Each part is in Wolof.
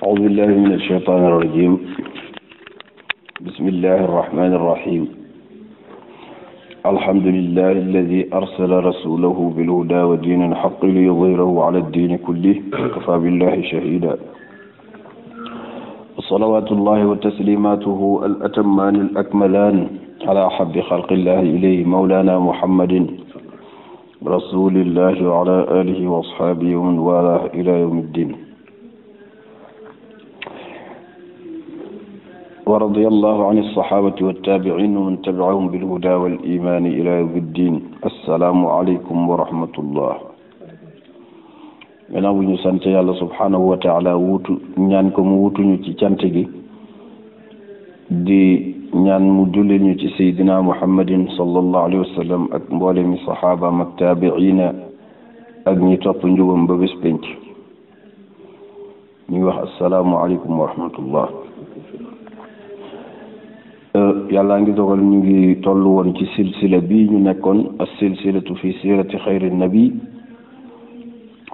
أعوذ بالله من الشيطان الرجيم. بسم الله الرحمن الرحيم. الحمد لله الذي أرسل رسوله بالهدى ودين الحق ليظهره على الدين كله وكفى بالله شهيدا. وصلوات الله وتسليماته الأتمان الأكملان على أحب خلق الله إليه مولانا محمد رسول الله وعلى آله وأصحابه ومن والاه إلى يوم الدين. ورضي الله عن الصحابة والتابعين ومن تبعهم بالهدى والإيمان إلى يوم الدين. السلام عليكم ورحمة الله. gannaaw bu ñu sant yàlla subhanahu wa taala wuutu ñaan ko mu wutuñu ci cant gi di ñaan mu julli ñu ci seydina muhammadin sallallahu alayhi wa sallam ak mboolemi saxaabaam ak taabiina ak ñi topp njubam ba bés penc. ñu wax assalaamu aleykum wa rahmatullah. yàlla ngi dogal ñu ngi toll woon ci silsila bi ñu nekkoon as silsilatu fi sirati xayri nabi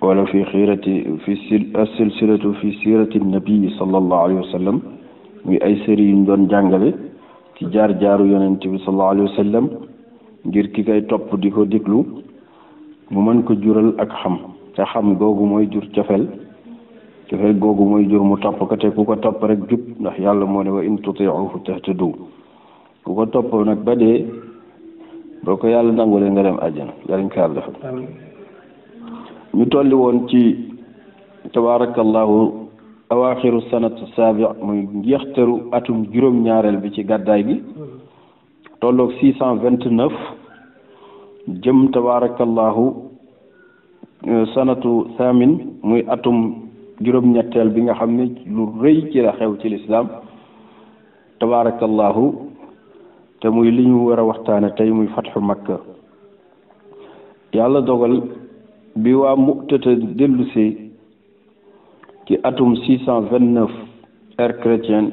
wala fi silsilatu fi sirati nabi sallallahu alayhi wa sallam muy ay série yu ñu doon jàngale ci jaar-jaaru yonent bi sallallahu alayhi wa sallam ngir ki koy topp di ko déglu mu mën ko jural ak xam te xam googu mooy jur cofeel googu mooy jur mu topp ko te ku ko topp rek jub ndax yàlla moo ne wa in tuti'uhu tahtadu. ku ko topp nag ba dee boo ko yàlla nangulee nga dem àjjana yàlla ñu ko yàlla defal. ñu tolli woon ci tabaarakallahu awaaxiru sanatu saabi muy njeextaru atum juróom-ñaareel bi ci gàddaay gi tolloog 629 jëm tabaarakallahu sanatu saamin muy atum juróom-ñetteel bi nga xam ne lu rëy ci la xew ci lislaam tabaarakallahu te muy li ñu war a waxtaane tey muy fatxu makka. yàlla dogal bi waa Mu'tata dellusee ci atum 629 ère chrétienne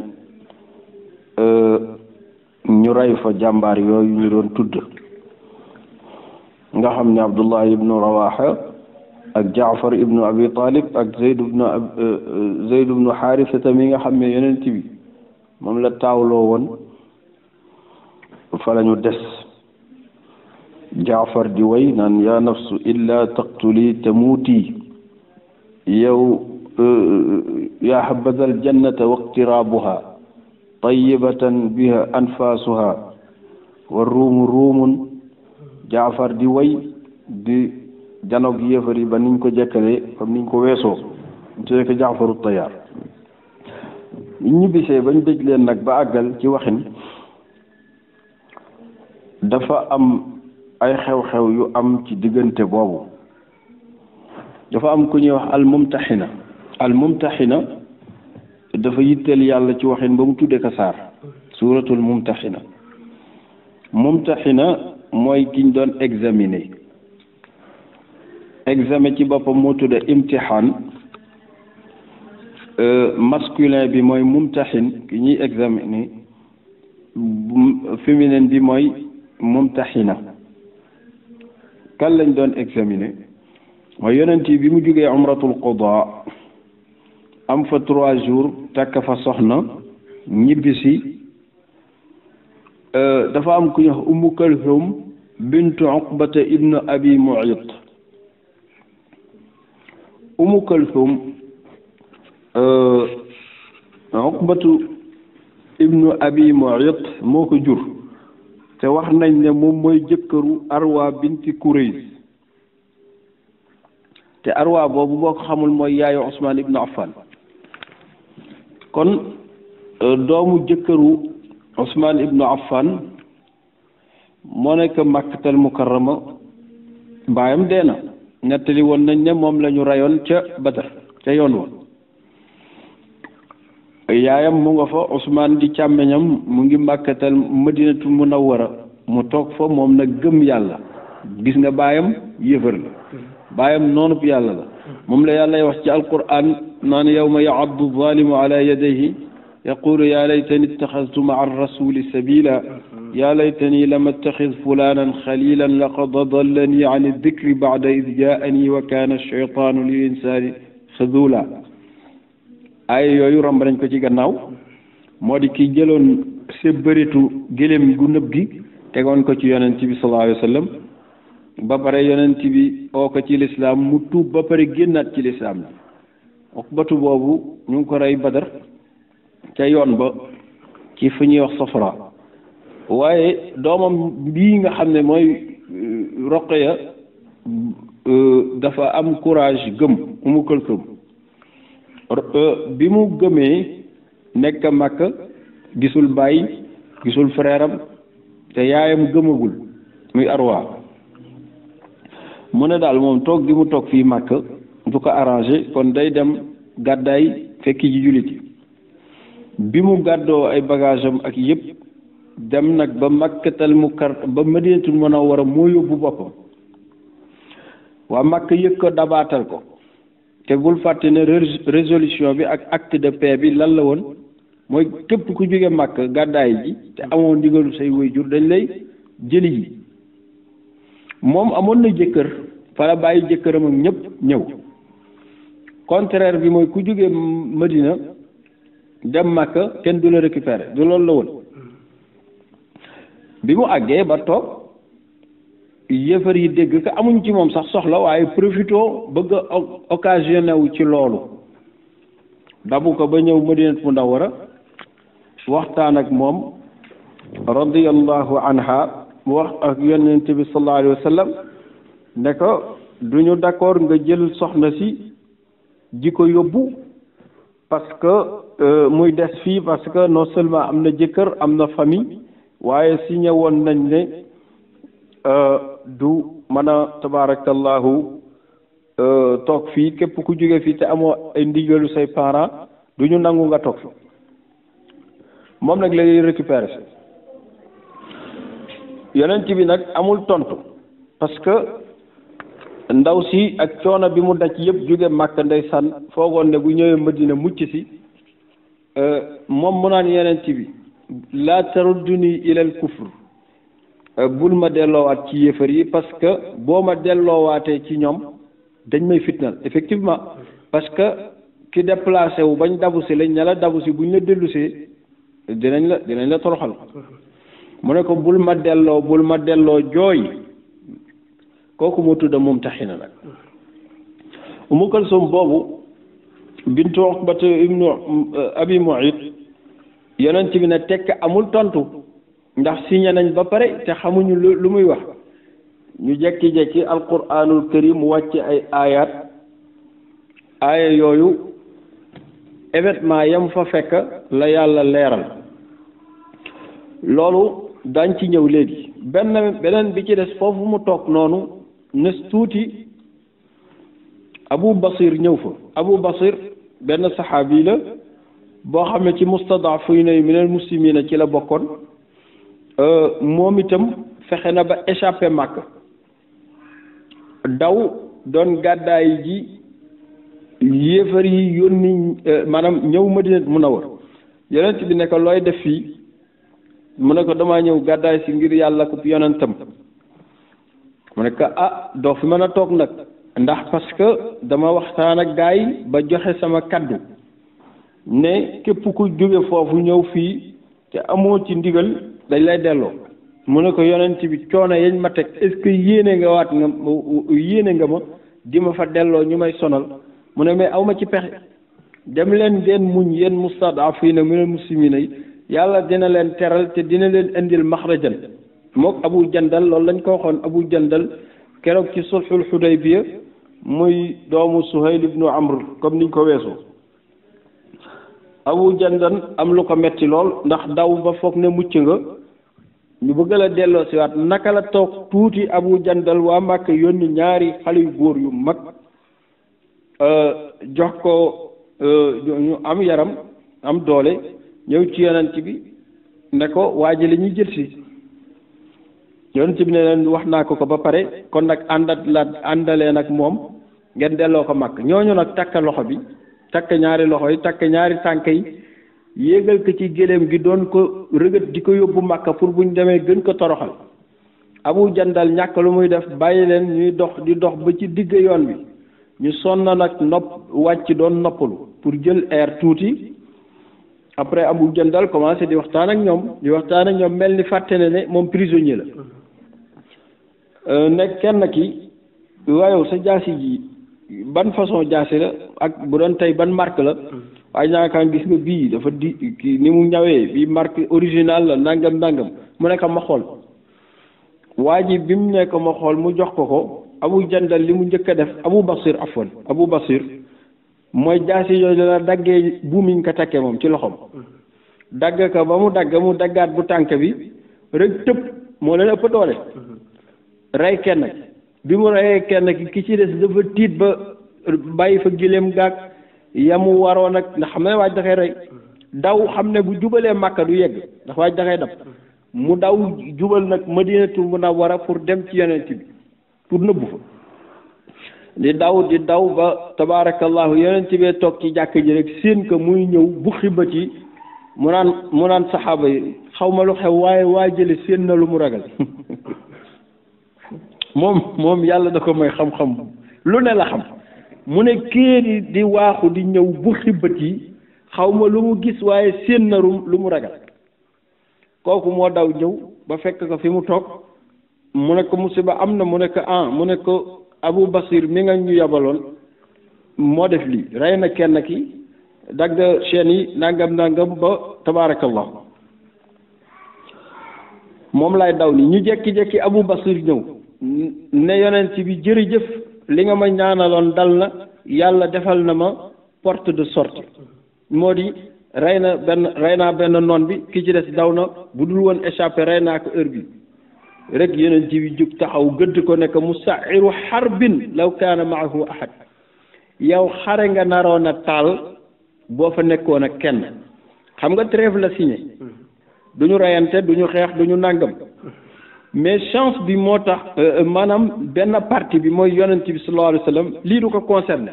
ñu rey fa jàmbaar yooyu ñu doon tudd nga xam ne Abdullah ibnu Rawaha ak Jaafar ibnu Abi Talib ak Zayd ibnu Xaarisata mi nga xam ne yonent bi moom la taawloo woon fa la ñu des. Jaafar di way naan yaa nafsu illa taqtuli tamuuti yow yaa habada aljannata waqtiraabuha tayyibatan biha anfaasuha wa ruumu ruumun. Jaafar di way di janoog yéefar yi ba niñ ko jekkalee comme niñ ko weesoo ñu tuddee ko Jaafaru Tayaar. ñibbisee bañ dëj leen nag ba àggal ci waxin dafa am ay xew-xew yu am ci diggante boobu. dafa am ku ñuy wax almumtaxina dafa yitteel yàlla ci waxin ba mu tuddee ko saar suuratul mumtaxina mooy kiñ doon examiner. examen ci boppam moo tudde imtixaan. masculin bi mooy mumtaxin ki ñuy examiner. féminin bi mooy mumtaxina. kan lañ doon examiner mooy yonent bi mu jógee umratul qadaa am fa 3 jours takk fa soxna ñibbisi. dafa am ku ñu wax Ummu Kalsum bintu Uqbata ibnu Abi Mu'ayt. Ummu Kalsum Uqbatu ibnu Abi Mu'ayt moo ko jur te wax nañ ne moom mooy jëkkëru Arwa binti Kurayz te Arwa boobu boo ko xamul mooy yaayu Usmaan ibnu Affan. kon doomu jëkkëru Usmaan ibnu Affan moo nekk Makkatal Mukarrama baayam dee na. nettali woon nañ ne moom la ñu rayoon ca Badar ca yoon wa. yaayam mu nga fa Usmaan di càmmeñam mu ngi Makkatal Madinatu Munawwara mu toog fa moom nag gëm yàlla. gis nga baayam yëfër la baayam noonub yàlla la. moom la yàlla wax ci alquran naan yawma ya'addu zalimu ala yadayhi yaqulu ya laytani ittaxaztu ma'a rasuli sabila ya laytani lam attaxiz fulanan xalilan laqad adallani an addikri ba'da id jaa'ani wa kana ash-shaytanu lil insani xadula ay yooyu romb nañ ko ci gannaaw moo di ki jëloon sébbaritu gëléem gu nëb gi tegoon ko ci yonent bi sallallahu alayhi wa sallam ba pare yonent bi oo ko ci lislaam mu tuub ba pare génnaat ci lislaam bi Uqbatu boobu ñu ngi ko rey Badar ca yoon ba ci fu ñuy wax Safra waaye doomam bii nga xam ne mooy Roqaya dafa am courage gëm Umu Kulsum bi mu gëmee nekk Makka gisul baay gisul frère am te yaayam gëmagul muy Arwa mu ne daal moom toog gi mu toog fii Makka du ko arrangé kon day dem gàddaay fekki ji jullit yi bi mu gàddoo ay bagage am ak yëpp dem nag ba Makkatal ba Madinatul Munawwara moo yóbbu boppam waa Makka yëg ko dabaatal ko te bul fàtte ne résolution bi ak acte de paix bi lan la woon mooy képp ku jóge Makka gàddaay ji te amoon ndigalu say waajur dañ lay jëli ji moom amoon na jëkkër fa la bàyyi jëkkëram ak ñëpp ñëw contraire bi mooy ku jóge Madina dem Makka kenn du la récupérer du loolu la woon bi mu àggee ba toog yëfar yi dégg ko amuñ ci moom sax soxla waaye profitoo bëgg a occasionné wu ci loolu dabu ko ba ñëw Madinatu Munawwara waxtaan ak moom radiyallahu anha mu wax ak yonent bi sallallahu alayhi wa sallam ne ko duñu d'accord nga jël soxna si ji ko yóbbu parce que muy des fii parce que non seulement am na jëkkër am na famille waaye signé woon nañ ne du mën a tabarakallahu toog fii képp ku jóge fii te amoo ay ndigalu say parents du ñu nangu nga toog fi moom nag lay récupérer yonent bi nag amul tontu parce que ndaw si ak coono bi mu daj yëpp jóge Màkka ndeysaan foogoon ne bu ñëwee Madina mucc si moom mu naan yonent bi laa tarudduni ilal kufr bul ma delloowaat ci yéefar yi parce que boo ma delloowaatee ci ñoom dañ may fitnal effectivement parce que ki déplacé wu bañ dabu si lañ ña la dabu si buñ la dellusee dinañ la toroxal mu ne ko bul ma delloo jooy kooku moo tudda Mumtaxina nag Umu Kalsum boobu bintu Uqbata ibnu Abi Mu'ayt yonent bi ne tekk amul tontu ndax signé nañ ba pare te xamuñu lu muy wax ñu jekki-jekki alquranul karim wàcc ay aaya yooyu événement yam fa fekk la yàlla leeral loolu dañ ci ñëw léegi beneen bi ci des foofu mu toog noonu nes tuuti Abu Basir ñëw fa Abu Basir benn saxaabi la boo xam ne ci mustadafina minal muslimina ci la bokkoon moom itam fexe na ba échappé Makka daw doon gàddaay ji yéefar yi yónni maanaam ñëw Madina Munawwara yonent bi ne ko looy def fii mu ne ko damaa ñëw gàddaay si ngir yàlla ko yonentam mu ne ko doo fi mën a toog nag ndax parce que dama waxtaan ak gaay ba joxe sama kaddu ne képp ku jóge foofu ñëw fii te amoo ci ndigal dañ lay delloo mu ne ko yonent bi coono yañ ma teg est-ce que yéene nga ma di ma fa delloo ñu may sonal mu ne mais aw ma ci pexe dem leen ngeen muñ yéen mustadafina minal muslimina yi yàlla dina leen teral te dina leen indil maxrajan mook Abu Jandal loolu lañ ko waxoon Abu Jandal keroog ci sulhul Hudaybiya muy doomu Suhayl ibnu Amr comme niñ ko weesoo Abu Jandal am lu ko metti lool ndax daw ba foog ne mucc nga ñu bëgg la delloo si waat naka la toog tuuti Abu Jandal waa Màkka yónni ñaari xale yu góor yu mag jox ko ñu am yaram am doole ñëw ci yonent bi ne ko waaji la ñuy jël si yonent bi ne leen wax naa ko ba pare kon nag àndalee nag moom ngeen delloo ko Màkka ñooñu nag takk loxo bi takk ñaari loxo yi takk ñaari tànk yi yéegal ko ci géléem gi doon ko rëgët di ko yóbbu Màkka pour buñ demee gën ko toroxal Abu Jandal ñàkk lu muy def bàyyi leen ñuy dox di dox ba ci digg yoon bi ñu sonn nag wàcc doon noppalu pour jël air tuuti. Après Abu Jandal commencé di waxtaan ak ñoom mel ni fàtte ne moom prisonnier la nekk kenn ki waaye sa jaasi ji ban façon jaasi la ak bu doon tey ban marque la waaye ñaakaan gis nga bii dafa di kii ni mu ñawee bii marque original la nangam mu nekk ma xool waa ji bi mu nekk ma xool mu jox ko Abu Jandal li mu njëkk a def Abu Basir mooy jaasi yooyu la daggee buumiñ ko takkee moom ci loxoom dagg ko ba mu daggaat bu tànk bi rek tëb moo leen ëpp doole rey kenn bi mu reyee kenn ki ci des dafa tiit ba bàyyi fa gileem gaag yamu waroon ak ndax xam ne waaj da koy rey daw xam ne bu jubalee Makka du yegg ndax waaj da koy dab mu daw jubal nag Madinatu Munawwara pour dem ci yonent bi pour nëbbu fa di daw ba tabaarakallahu yonent bee toog ci jàkk ji rek seen ko muy ñëw bu xibat yi mu naan saxaaba yi xaw ma lu xew waaye waa jële seen na lu mu ragal moom yàlla da ko may xam-xam lu ne la xam mu ne kéeri di waaxu di ñëw bu xibat yi xaw ma lu mu gis waaye seen na lu mu ragal kooku moo daw ñëw ba fekk ko fi mu toog mu ne ko musiba am na mu ne ko mu ne ko Abu Basir mi nga ñu yabaloon moo def lii rey na kenn ki dagg chaîne yi nangam ba tabaarakallah moom lay daw ni ñu jekki-jekki Abu Basir ñëw ne yonent bi jërëjëf li nga ma ñaanaloon dal na yàlla defal na ma porte de sortie moo di rey naa benn noon bi ki ci des daw na bu dul woon échappé rey naa ko heure bi rek yonent bi jóg taxaw gëdd ko nekk musairu xarbin law kaana maahu ahad yow xare nga naroon a taal boo fa nekkoon ak kenn xam nga trêve la signé du ñu reyante du ñu xeex du ñu nàngam mais chance bi moo tax maanaam benn partie bi mooy yonent bi sallallahu alayhi wa sallam lii du ko concerné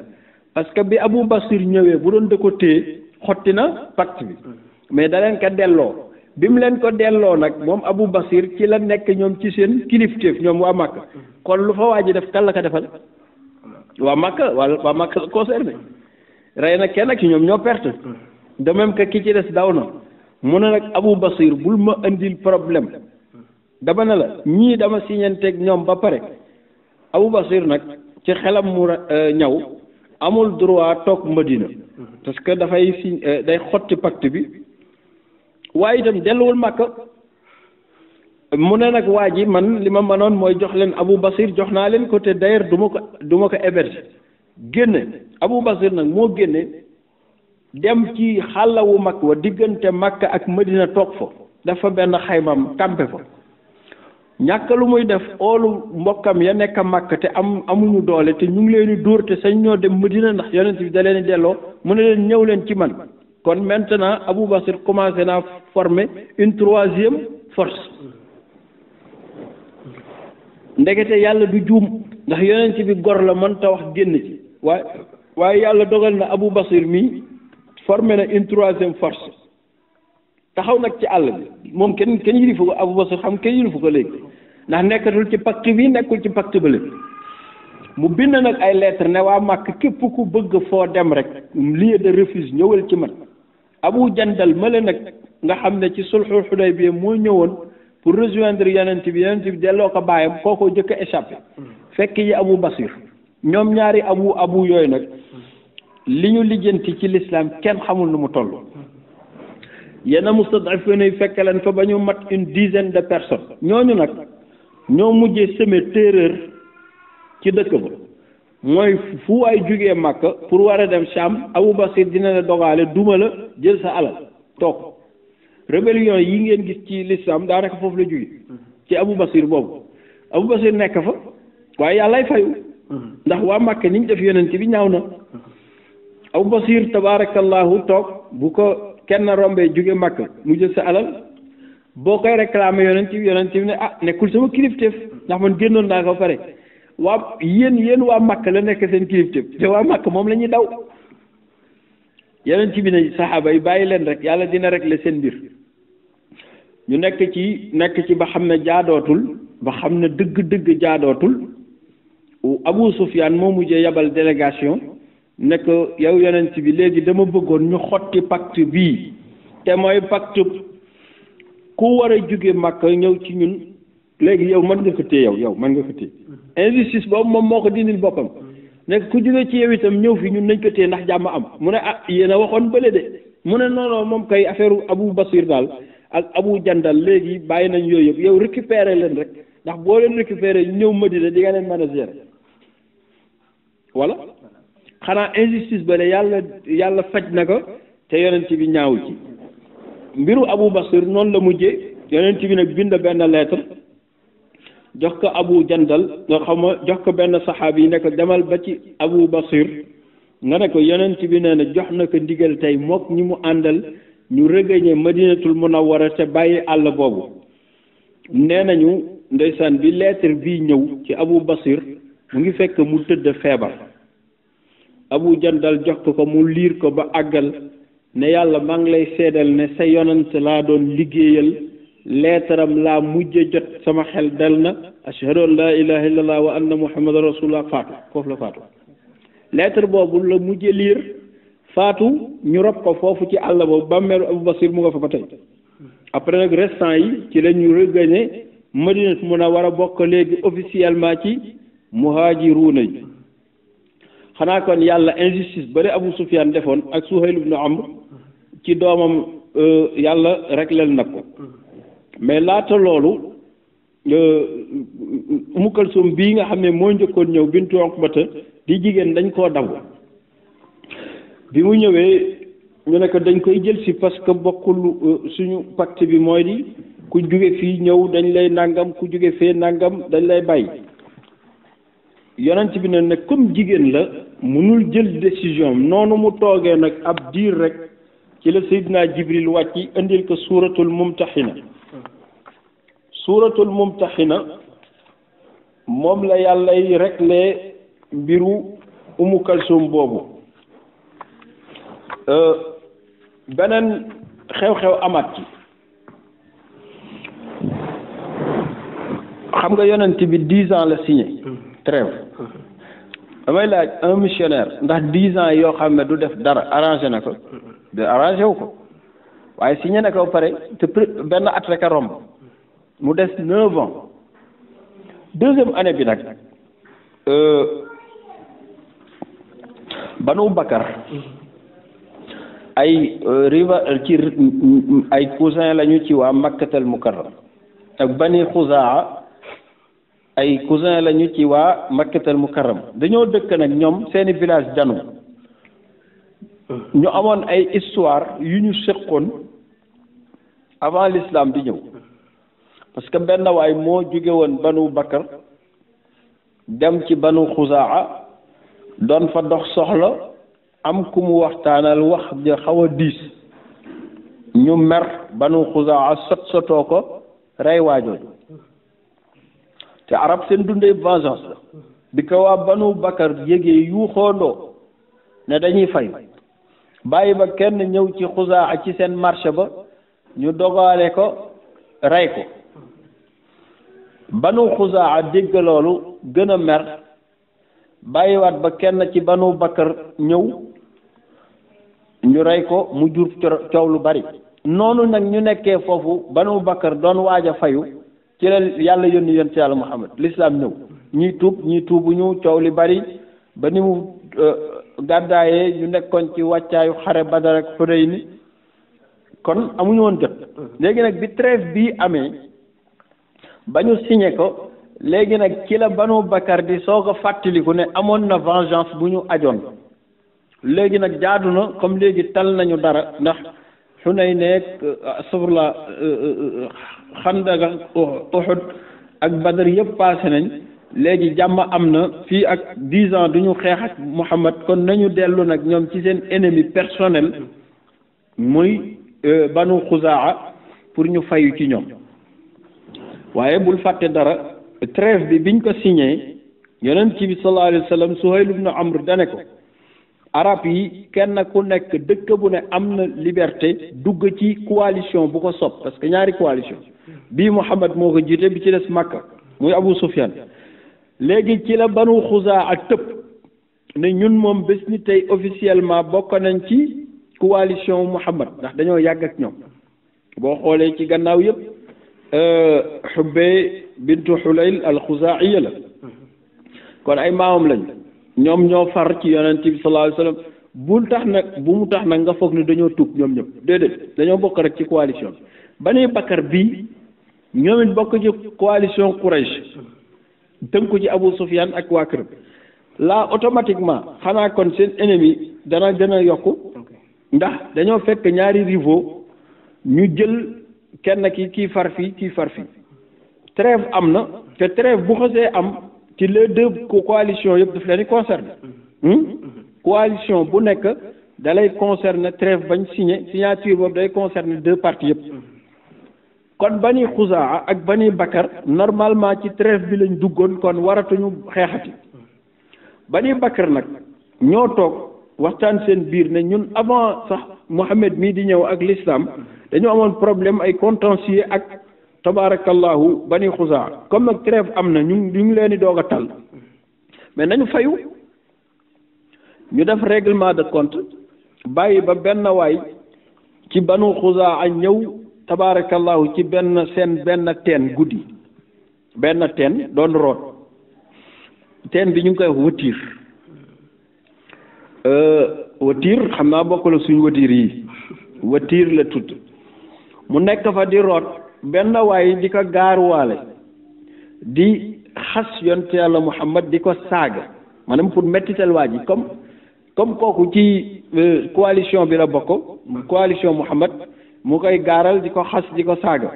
parce que bi Abu Basir ñëwee bu doon da ko téye xotti na pacte bi mais da leen ko delloo bi mu leen ko delloo nag moom Abu Basir ci la nekk ñoom ci seen kilifteef ñoom waa Makka kon lu fa waa ji def kan la ko defal waa Makka waa Makka la concerné rey na kenn ki ñoom ñoo perte de même que ki ci des daw na mu ne nag Abu Basir bul ma indil problème dama ne la ñii dama siñanteeg ñoom ba pare Abu Basir nag ci xelam mu ñaw amul droit toog Madina parce que dafay day xotti pacte bi waaye itam delluwul Makka mu ne nag waa ji man li ma mënoon mooy jox leen Abu Basir jox naa leen ko te d'ailleurs du ma ko héberger génne Abu Basir nag moo génne dem ci xàllawu mag wa diggante Makka ak Madina toog fa dafa benn xaymam campé fa ñàkk lu muy def oolu mbokkam ya nekk Makka te amuñu doole te ñu ngi leen di dóor te sañ ñoo dem Madina ndax yonent bi da leen di delloo mu ne leen ñëw leen ci man kon maintenant Abu Basir commencé naa former une troisième force ndekete yàlla du juum ndax yonent bi gor la mën ta wax génn ci waaye yàlla dogal na Abu Basir mi formé na une troisième force taxaw nag ci àll bi moom kenn yilifu ko Abu Basir xam kenn yilifu ko léegi ndax nekkatul ci pacte bi nekkul ci pacte bële mu bind nag ay lettre ne waa Màkk képp ku bëgg foo dem rek lieu de refuge ñëwal ci man Abu Jandal male nag nga xam ne ci sulhul Hudaybiya moo ñëwoon pour rejoindre yonent bi delloo ko baayam kookoo jëkk a échappé fekk yi Abu Basir ñoom ñaari abu yooyu nag li ñu lijjanti ci l'islam kenn xamul nu mu toll yenn mustad'afina fekk leen fa ba ñu mat une dizaine de personnes ñooñu nag ñoo mujjee semer terreur ci dëkk ba mooy fu waay jugee Makka pour war a dem Sham Abu Basir dina la dogaale duma la jël sa alal toog rébellion yi ngeen gis ci l'islam daanaka foofu la jóge ci Abu Basir boobu Abu Basir nekk fa waaye yàllay fayu ndax waa Makka niñ def yonent bi ñaaw na Abu Basir tabaarakallahu toog bu ko kenn rombee jóge Makka mu jël sa alal boo koy réclamer yonent bi ne nekkul sama kilifteef ndax man génnoon naa ko pare waa yéen waa Makka la nekk seen kilifteef te waa Makka moom la ñuy daw yonent bi ne saxaaba yi bàyyi leen rek yàlla dina régler seen mbir ñu nekk ci ba xam ne jaadootul ba xam ne dëgg-dëgg jaadootul Abu Sufyaan moo mujjee yabal délégation ne ko yow yonent bi léegi dama bëggoon ñu xotti pacte bii te mooy pacte ku war a jóge Makka ñëw ci ñun léegi yow mën nga ko téye yow mën nga ko téye injustice boobu moom moo ko dindil boppam nekk ku jóge ci yow itam ñëw fi ñun nañ ko téye ndax jàmm am mu ne ah yéen a waxoon bële de mu ne non moom kay affaire Abu Basir daal ak Abu Jandal léegi bàyyi nañ yooyu yëpp yow récupérer leen rek ndax boo leen récupérer ñëw Madina di nga leen mën a gérer voilà xanaa injustice ba de yàlla faj na ko te yonent bi ñaaw ci mbiru Abu Basir noonu la mujjee yonent bi nag bind benn lettre jox ko Abu Jandal nga xam ma jox ko benn saxaabi yi ne ko demal ba ci Abu Basir nga ne ko yonent bi nee na jox na ko ndigal tey mook ñi mu àndal ñu rëgëñe Madinatul Munawwara te bàyyi àll boobu nee nañu ndeysaan bi lettre bii ñëw ci Abu Basir mu ngi fekk mu tëdd feebar Abu Jandal jox ko mu liir ko ba àggal ne yàlla maa ngi lay seedal ne sa yonant laa doon liggéeyal leetaram laa mujje jot sama xel dal na ashhadu an laa ilaha illallah wa anna muhammadan rasulullah faatu foofu la faatu lettre boobu la mujje liir faatu ñu rob ko foofu ci àll boobu bàmmeelu Abu Basir mu nga fa ba tey après nag restant yi ci la ñu regagné Madina Munawwara bokk léegi officiellement ci muhaajiruuna yi xanaa kon yàlla injustice bari Abu Sufyaan defoon ak Suhayl ibn Amr ci doomam yàlla réglé na ko mais laata loolu Umu Kalsum bii nga xam ne moo njëkkoon ñëw bintu Uqbata di jigéen dañ koo daw bi mu ñëwee ñu ne ko dañ koy jël si parce que bokkul suñu pacte bi mooy di ku jóge fii ñëw dañ lay nangam ku jóge fee nangam dañ lay bàyyi yonent bi ne nag comme jigéen la mënul jël décision noonu mu toogee nag ab diir rek ci la Seydina Jibril wàcc indil ko suuratul Mumtaxina suuratul Mumtaxina moom la yàllay réglé mbiru Umu Kalsum boobu beneen xew-xew amaat ci xam nga yonent bi 10 ans la signé trêve damay laaj un missionnaire ndax 10 ans yoo xam ne du def dara arrangé na ko de arrangé wu ko waaye signé na ko ba pare te benn at rek a romb mu des 9 ans deuxième année bi nag Banu Bakar ay ay cousin lañu ci waa Makkatal Mukarram ak Bani Xuzaa ay cousin lañu ci waa Makkatal Mukarram dañoo dëkk nag ñoom seeni village janu ñu amoon ay histoire yu ñu séqoon avant l'islam di ñëw parce que benn waay moo jóge woon Banu Bakar dem ci Banu Xuzaa doon fa dox soxla am ku mu waxtaanal wax ja xaw a diis ñu mer Banu Xuzaa sotoo ko rey waajooju te arab seen dundee vengeance la bi ko waa Banu Bakar yégee yu xoondoo ne dañuy fay bàyyi ba kenn ñëw ci Xuzaa ci seen marché ba ñu dogaale ko rey ko Banu Xuzaa dégg loolu gën a mer bàyyiwaat ba kenn ci Banu Bakar ñëw ñu rey ko mu jur coow lu bari noonu nag ñu nekkee foofu Banu Bakar doon waaj a fayu ci la yàlla yónni yonent yàlla Muhammad l'islam ñëw ñii tuubuñu coow li bari ba ni mu gàddaayee ñu nekkoon ci wàccaayu xare Badar ak Hunayn kon amuñu woon jot léegi nag bi trêve bii amee ba ñu signé ko léegi nag ci la Banu Bakar di soog a fàttaliku ne amoon na vengeance bu ñu ajoon léegi nag jaadu na comme léegi tal nañu dara ndax Hunayn nekk safurla Xandaq Uhud ak Badar yëpp passé nañ léegi jàmm am na fii ak 10 ans du ñu xeex ak Muhammad kon nañu dellu nag ñoom ci seen ennemi personnel muy Banu Xuzaa pour ñu fayu ci ñoom waaye bul fàtte dara trêve bi biñ ko signé yonent bi sallallahu alayhi wa sallam Suhayl ibn Amr dane ko arab yi kenn ku nekk dëkk bu ne am na liberté dugg ci coalition bu ko sopp parce que ñaari coalition bii Muhammad moo ko jiite bi ci des Makka muy Abu Sufyan léegi ci la Banu Xuzaa ak tëb ne ñun moom bés ni tey officiellement bokk nañ ci coalition Muhammad ndax dañoo yàgg ak ñoom boo xoolee ci gannaaw yëpp Xubbee bintu Xulayl al-Xuzaa'iya la kon ay maamam lañ ñoom ñoo far ci yonent bi sallallahu alayhi wa sallam bu mu tax nag nga foog ni dañoo tuub ñoom ñëpp déedéet dañoo bokk rek ci coalition bi Bani Bakar bii ñoom it bokk ci coalition Quraysh tënku ci Abu Sufyan ak waa këram là automatiquement xanaa kon seen ennemi dana gën a yokku ndax dañoo fekk ñaari rivaux ñu jël kenn kii far fii kii far fii trêve am na te trêve bu xasee am ci les deux coalitions yëpp daf leen di concerné coalition bu nekk da lay concerné trêve bañ signature boobu day concerné deux parties yëpp kon Bani Xuzaa ak Bani Bakar normalement ci trêve bi lañ duggoon kon waratuñu xeexati Bani Bakar nag ñoo toog waxtaan seen biir ne ñun avant sax Mohammed mii di ñëw ak l'islam dañoo amoon problème ay contentieux ak tabarakallahu Bani Xuzaa comme nag trêve am na ñu ngi leen di doog a tal mais nañu fayu ñu def règlement de compte bàyyi ba benn waay ci Banu Xuzaa ñëw tabarakallahu ci benn teen guddi benn teen doon root teen bi ñu ngi koy wax watiir xam naa bokk la suñ watiir yi watiir la tudd mu nekk fa di root benn waay di ko gaaruwaale di xas yonte yàlla Muhammad di ko saaga maanaam pour mettital waa ji comme kooku ci coalition bi la bokk coalition Muhammad mu koy gaaral di ko xas di ko saaga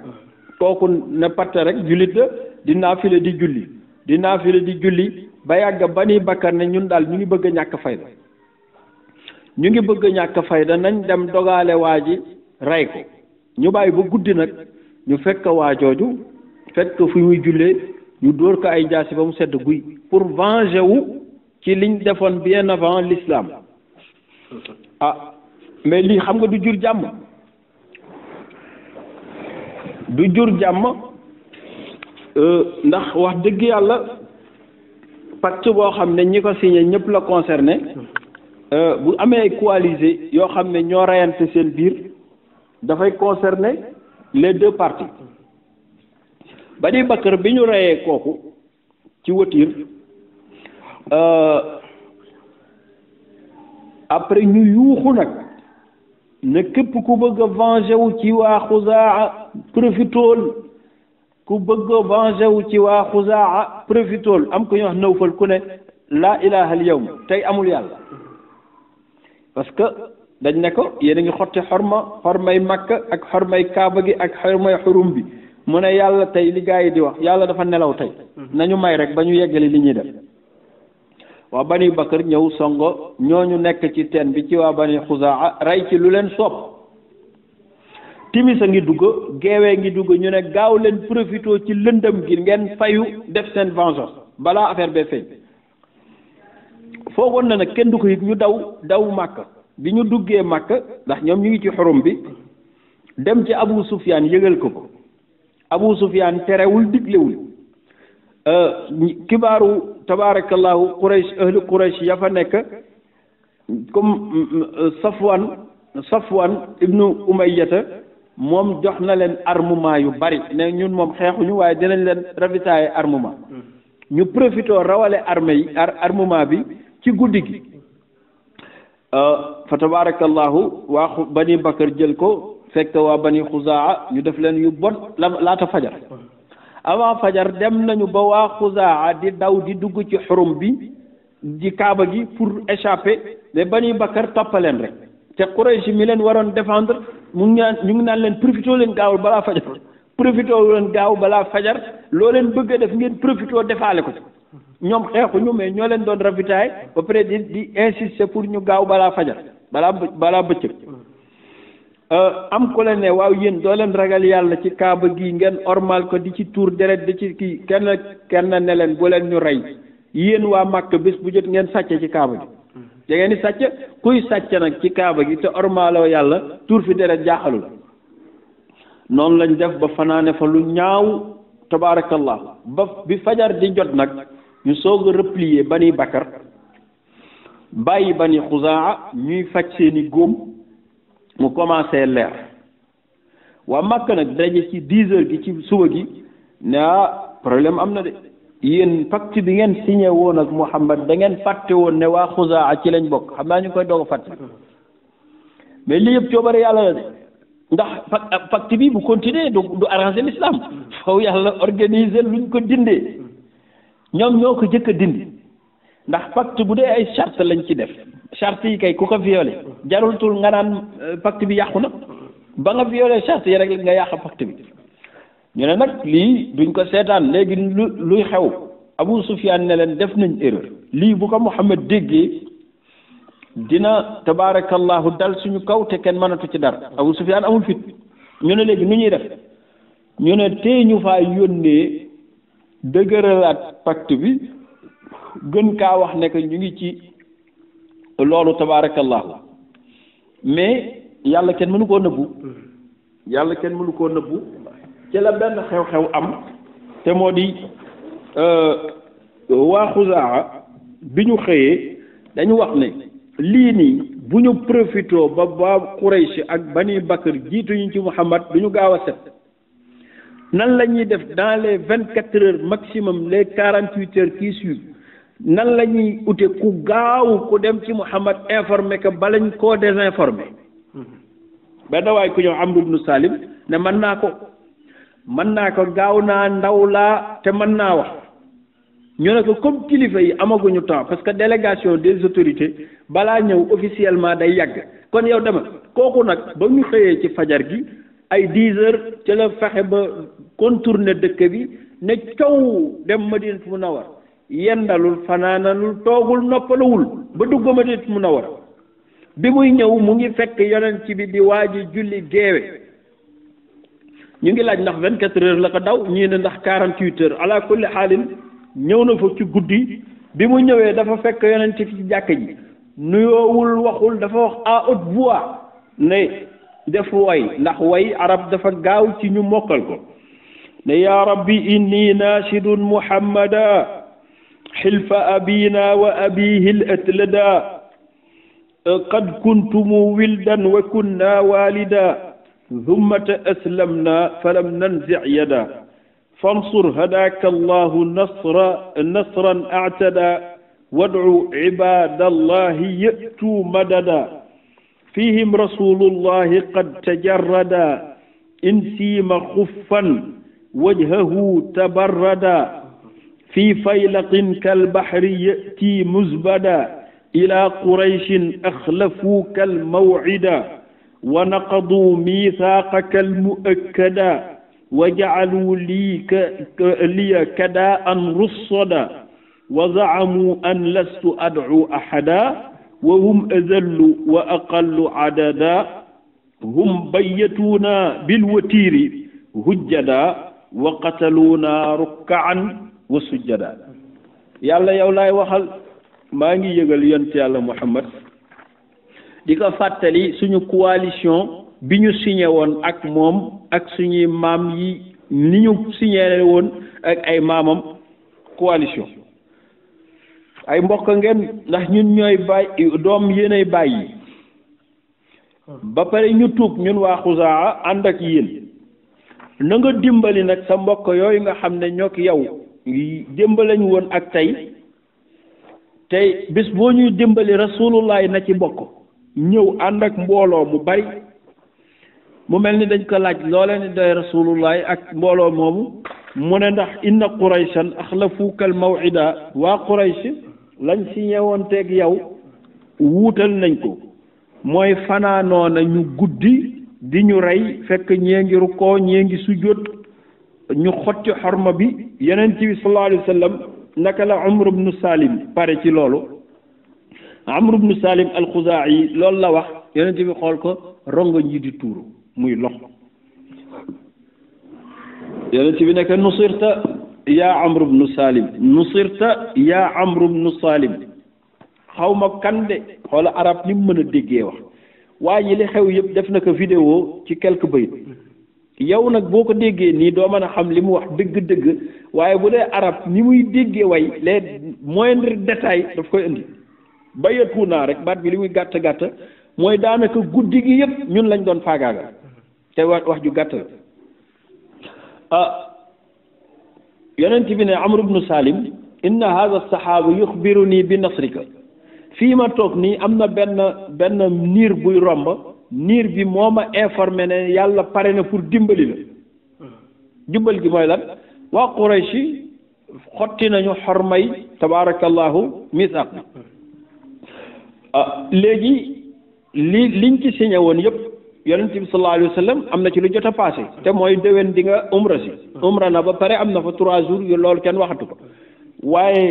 kooku ne patte rek jullit la di naafile di julli ba yàgg Bani Bakar ne ñun daal ñu ngi bëgg a ñàkk fayda nañ dem dogale waa ji rey ko ñu bàyyi ba guddi nag ñu fekk waa jooju fekk fu muy jullee ñu dóor ko ay jaasi ba mu sedd guy pour venger wu ci liñ defoon bien avant l'islam mais lii xam nga du jur jàmm ndax wax dëgg yàlla pacte boo xam ne ñi ko signé ñëpp la concerné bu amee ay coalisés yoo xam ne ñoo reyante seen biir dafay concerner les deux parties Bani Bakar bi ñu reyee kooku ci watiir après ñu yuuxu nag ne képp ku bëgg a venger wu ci waa Xuzaa profitool am ko ñu wax Nawfal ku ne laa ilaha al yawm tey amul yàlla parce que dañ ne ko yéen a ngi xotti xormay Makka ak xormay Kaaba gi ak xormay xurum bi mu ne yàlla tey li gaa yi di wax yàlla dafa nelaw tey nañu may rek ba ñu yeggali li ñuy def waa Bani Bakar ñëw songo ñooñu nekk ci teen bi ci waa Bani Xuzaa rey ci lu leen soob timis a ngi dugg geewee ngi dugg ñu ne gaaw leen profité ci lëndëm gi ngeen fayu def seen vengeance balaa affaire bee feeñ foogoon na nag kenn du ko yëg ñu daw Makka bi ñu duggee Makka ndax ñoom ñu ngi ci xurum bi dem ci Abu Sufyaan yëgal ko Abu Sufyaan terewul diglewul kibaaru tabarakallahu ahlu Quraysh ya fa nekk comme Safwan ibnu Umayyata moom jox na leen armement yu bari ne ñun moom xeexuñu waaye dinañ leen ravitailler armement ñu profité rawale armement bi ci guddi gi fa tabarakallahu waa Bani Bakar jël ko fekk waa Bani Xuzaa ñu def leen yu bon laata fajar avant fajar dem nañu ba waa Xuzaa di daw di dugg ci xurum bi di Kaaba gi pour échapper mais Bani Bakar toppaleen rek te Quraysh mi leen waroon défendre ñu ngi naan leen profité leen gaawul balaa fajar loo leen bëgg a def ngeen profité defaale ko ñoom xeexuñu mais ñoo leen doon ravitaay ba pare di insister pour ñu gaaw balaa fajar balaa bëccëg am ko leen ne waaw yéen doo leen ragal yàlla ci Kaaba gi ngeen ormal ko di ci tuur deret di ci kii kenn ne leen bu leen ñu rey yéen waa Makka bés bu jot ngeen sàcce ci Kaaba gi da ngeen di sàcc kuy sàcc nag ci Kaaba gi te ormaloo yàlla tuur fi deret jaaxalul noonu lañ def ba fanaane fa lu ñaaw tabaarakallah ba bi fajar di jot nag ñu soog a replier Bani Bakar bàyyi bani Xuzaa ñuy faj seeni góom mu commencé leer waa Makka nag daje ci 10 heures gi ci suba gi ne problème am na de yéen pacte bi ngeen signé woon ak Muhammad da ngeen fàtte woon ne waa Xuzaa ci lañ bokk xam naa ñu koy doog a fàtte mais lii yëpp coobare yàlla la de ndax pacte bi bu continuer du arranger l'islam faw yàlla organiser luñ ko dindee ñoom ñoo ko jëkk a dindi ndax pacte bu dee ay charte lañ ci def charte yi kay ku ko violé jarultul nga naan pacte bi yàqu na ba nga violé charte yi rek nga yàq pacte bi ñu ne nag lii duñ ko seetaan léegi luy xew Abu Sufyaan ne leen def nañ erreur lii bu ko Muhammad déggee dina tabaarakallahu dal suñu kaw te kenn mënatu ci dara Abu Sufyaan amul fit ñu ne léegi nu ñuy def ñu ne tey ñu faa yónnee dëgëralaat pacte bi gën kaa wax ne que ñu ngi ci loolu tabaarakallahu mais yàlla kenn mënu koo nëbbu ci la benn xew-xew am te moo di waa Xuzaa bi ñu xëyee dañu wax ne lii nii bu ñu profitoo ba waa Quraysh ak Bani Bakr jiituñu ci Muhammad du ñu gaaw a set nan la ñuy def dans les 24 heures maximum les 48 heures qui suivent nan la ñuy ute ku gaaw ku dem ci Muhammad informé que balañ koo désinformé benn waay ku ñëw Amr ibn Salim ne mën naa ko gaaw naa ndaw laa te mën naa wax ñu ne ko comme kilifa yi amaguñu temps parce que délégation des autorités balaa ñëw officiellement day yàgg kon yow dama kooku nag ba ñu xëyee ci fajar gi ay 10 heures ci la fexe ba contourner dëkk bi ne coow dem Madinatu Munawwar yendalul fanaanalul toogul noppalawul ba dugg Madinatu Munawwar bi muy ñëw mu ngi fekk yonent bi di waaji julli geewe ñu ngi laaj ndax 24 heures la ko daw ñii ne ndax 48 heures ala kulli xaalin ñëw na fa ci guddi bi mu ñëwee dafa fekk yonent fi ci jàkk ji nuyoowul waxul dafa wax à haute voix ne def way ndax way arab dafa gaaw ci ñu mokkal ko ne yaa rabbi inni naashidun muhammada xilfa abina wa abihi l atlada qad kuntumu wildan wa kunna walida ثم أسلمنا فلم ننزع يدا فانصر هداك الله نصرا اعتدى وادعوا عباد الله يأتوا مددا فيهم رسول الله قد تجردا إن سيم خفا وجهه تبردا في فيلق كالبحر يأتي مزبدا إلى قريش أخلفوك الموعدا ونقضوا ميثاقك المؤكدا وجعلوا لي كداء رصدا وزعموا أن لست أدعو أحدا وهم أذل وأقل عددا هم بيتونا بالوتير هجدا وقتلونا ركعا وسجدا يالا يولاي وخال ماغي ييغال يونت يالا محمد di ko fàttali suñu coalition bi ñu signé woon ak moom ak suñuy maam yi ni ñu signé woon ak ay maamam coalition ay mbokk ngeen ndax ñun ñooy bàyyi doom yéenay bàyyi ba pare ñu tuub ñun waa Xuzaa ànd ak yéen na nga dimbali nag sa mbokk yooyu nga xam ne ñoo ko yow démb lañ woon ak tey bis boo ñuy dimbali rasulullah na ci bokk ñëw ànd ak mbooloo mu bari mu mel ni dañ ko laaj loolee ni doy rasulullahi ak mbooloo moomu mu ne ndax inna qurayshan axlafuka al maw'ida waa quraysh lañ signé woon teeg yow wuutal nañ ko mooy fanaanoo na ñu guddi di ñu rey fekk ñee ngi rukkoo ñee ngi sujjóot ñu xotti xorma bi yonent bi sallallahu alayhi wa sallam naka la Amr ibn Salim pare ci loolu Amr ibn Salim al-Khuzaa'i loolu la wax yonent bi xool ko rongo ñi di tuuru muy lox yonent bi nekk nusirta yaa Amr ibn Salim nusirta yaa Amr ibn Salim xaw ma kan de xoola arab ni mu mën a déggee wax waa ji li xew yëpp def na ko vidéo ci quelques bayt yow nag boo ko déggee nii doo mën a xam li mu wax dëgg-dëgg waaye bu dee arab ni muy déggee way les moindres détails daf koy indi bayatu naa rek baat bi li muy gàtt gàtt mooy daanaka guddi gi yëpp ñun lañ doon faagaagal te wax ju gàtt la yonent bi ne Amr ibnu Salim inna hadha saxaaba yuxbiruni bi nasrika fii ma toog nii am na benn niir buy romb niir bi moo ma informé ne yàlla pare na pour dimbali la dimbal gi mooy lan waa Quraysh xotti nañu xormay tabaarakallahu misaaq bi léegi liñ ci signé woon yëpp yonent bi sallallahu alayhi wa sallam am na ci lu jot a passé te mooy déwén di nga umra si umra na ba pare am na fa 3 jours yu loolu kenn waxatu ko waaye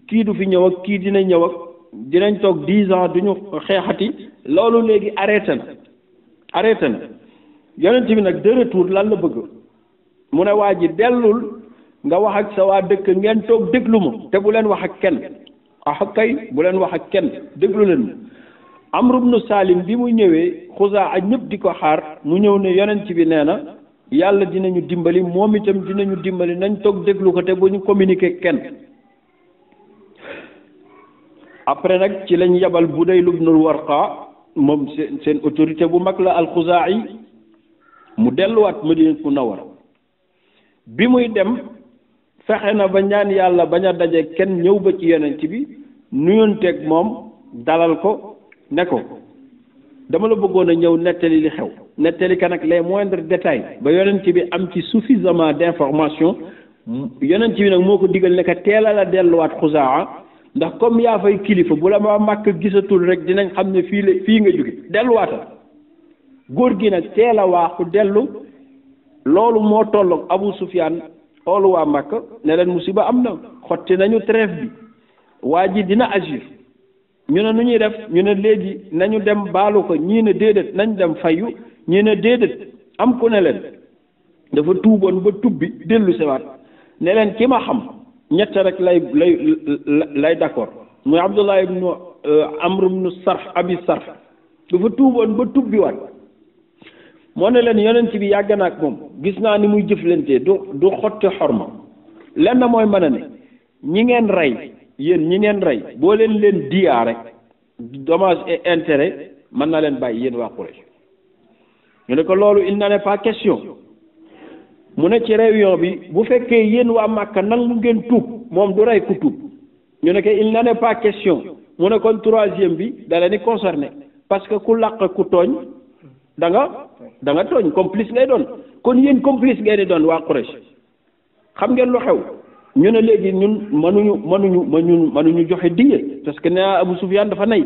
kii du fi ñëw ak kii dina ñëw ak dinañ toog 10 ans duñu xeexati loolu léegi arrêté na yonent bi nag de retour lan la bëgg mu ne waa ji dellul nga wax ak sa waa dëkk ngeen toog déglu ma te bu leen wax ak kenn kay bu leen wax ak kenn déglu leen ma Amr ibnu Salim bi mu ñëwee Xuzaa ak ñëpp di ko xaar mu ñëw ne yonent bi nee na yàlla dinañu dimbali moom itam dinañu dimbali nañ toog déglu ko te bu ñu communiquer kenn après nag ci lañ yabal Budayl ibnul Warqa moom seen autorité bu mag la al-Xuzaa yi mu delluwaat Madinatu Munawwara bi muy dem fexe na ba ñaan yàlla bañ a daje kenn ñëw ba ci yonent bi nuyonteeg moom dalal ko ne ko dama la bëggoon a ñëw nettali li xew nettali ka nag les moindres détails ba yonent bi am ci suffisamment d'information yonent bi nag moo ko digal ne ka teel a la delluwaat Xuzaa ndax comme yaa fay kilifa bu la ma màkk gisatul rek dinañ xam ne fii nga jóge delluwaatal góor gi nag teel a waaxu dellu loolu moo tolloog Abu Sufyaan xoolu waa màkk ne leen musiba am na xotti nañu trêve bi waa ji dina agir ñu ne nu ñuy def ñu ne léegi nañu dem baalu ko ñii ne déedéet nañ dem fayu ñii ne déedéet am ku ne leen dafa tuuboon ba tubbi dellu sewaat ne leen ki ma xam ñett rek lay d'accord muy Abdullah ibnu Amr ibnu Sarh abi Sarh dafa tuuboon ba tubbiwaat moo ne leen yonent bi yàgg na ak moom gis naa ni muy jëflantee du xotti xorma lenn mooy mën a ne ñi ngeen rey yéen ñi ngeen rey boo leen diyaa rek dommage et intérêt mën na leen bàyyi yéen waa Quraysh ñu ne ko loolu il n'en est pas question mu ne ci réunion bi bu fekkee yéen waa Màkka nangu ngeen tuub moom du rey ku tuub ñu ne ko il n'en est pas question mu ne kon troisième bi da leen di concerné parce que ku làq ku tooñ da nga tooñ complice ngay doon kon yéen complice ngay di doon waa Quraysh xam ngeen lu xew ñu ne léegi ñun mënuñu joxe diye parce que nee Abu Sufyaan dafa nay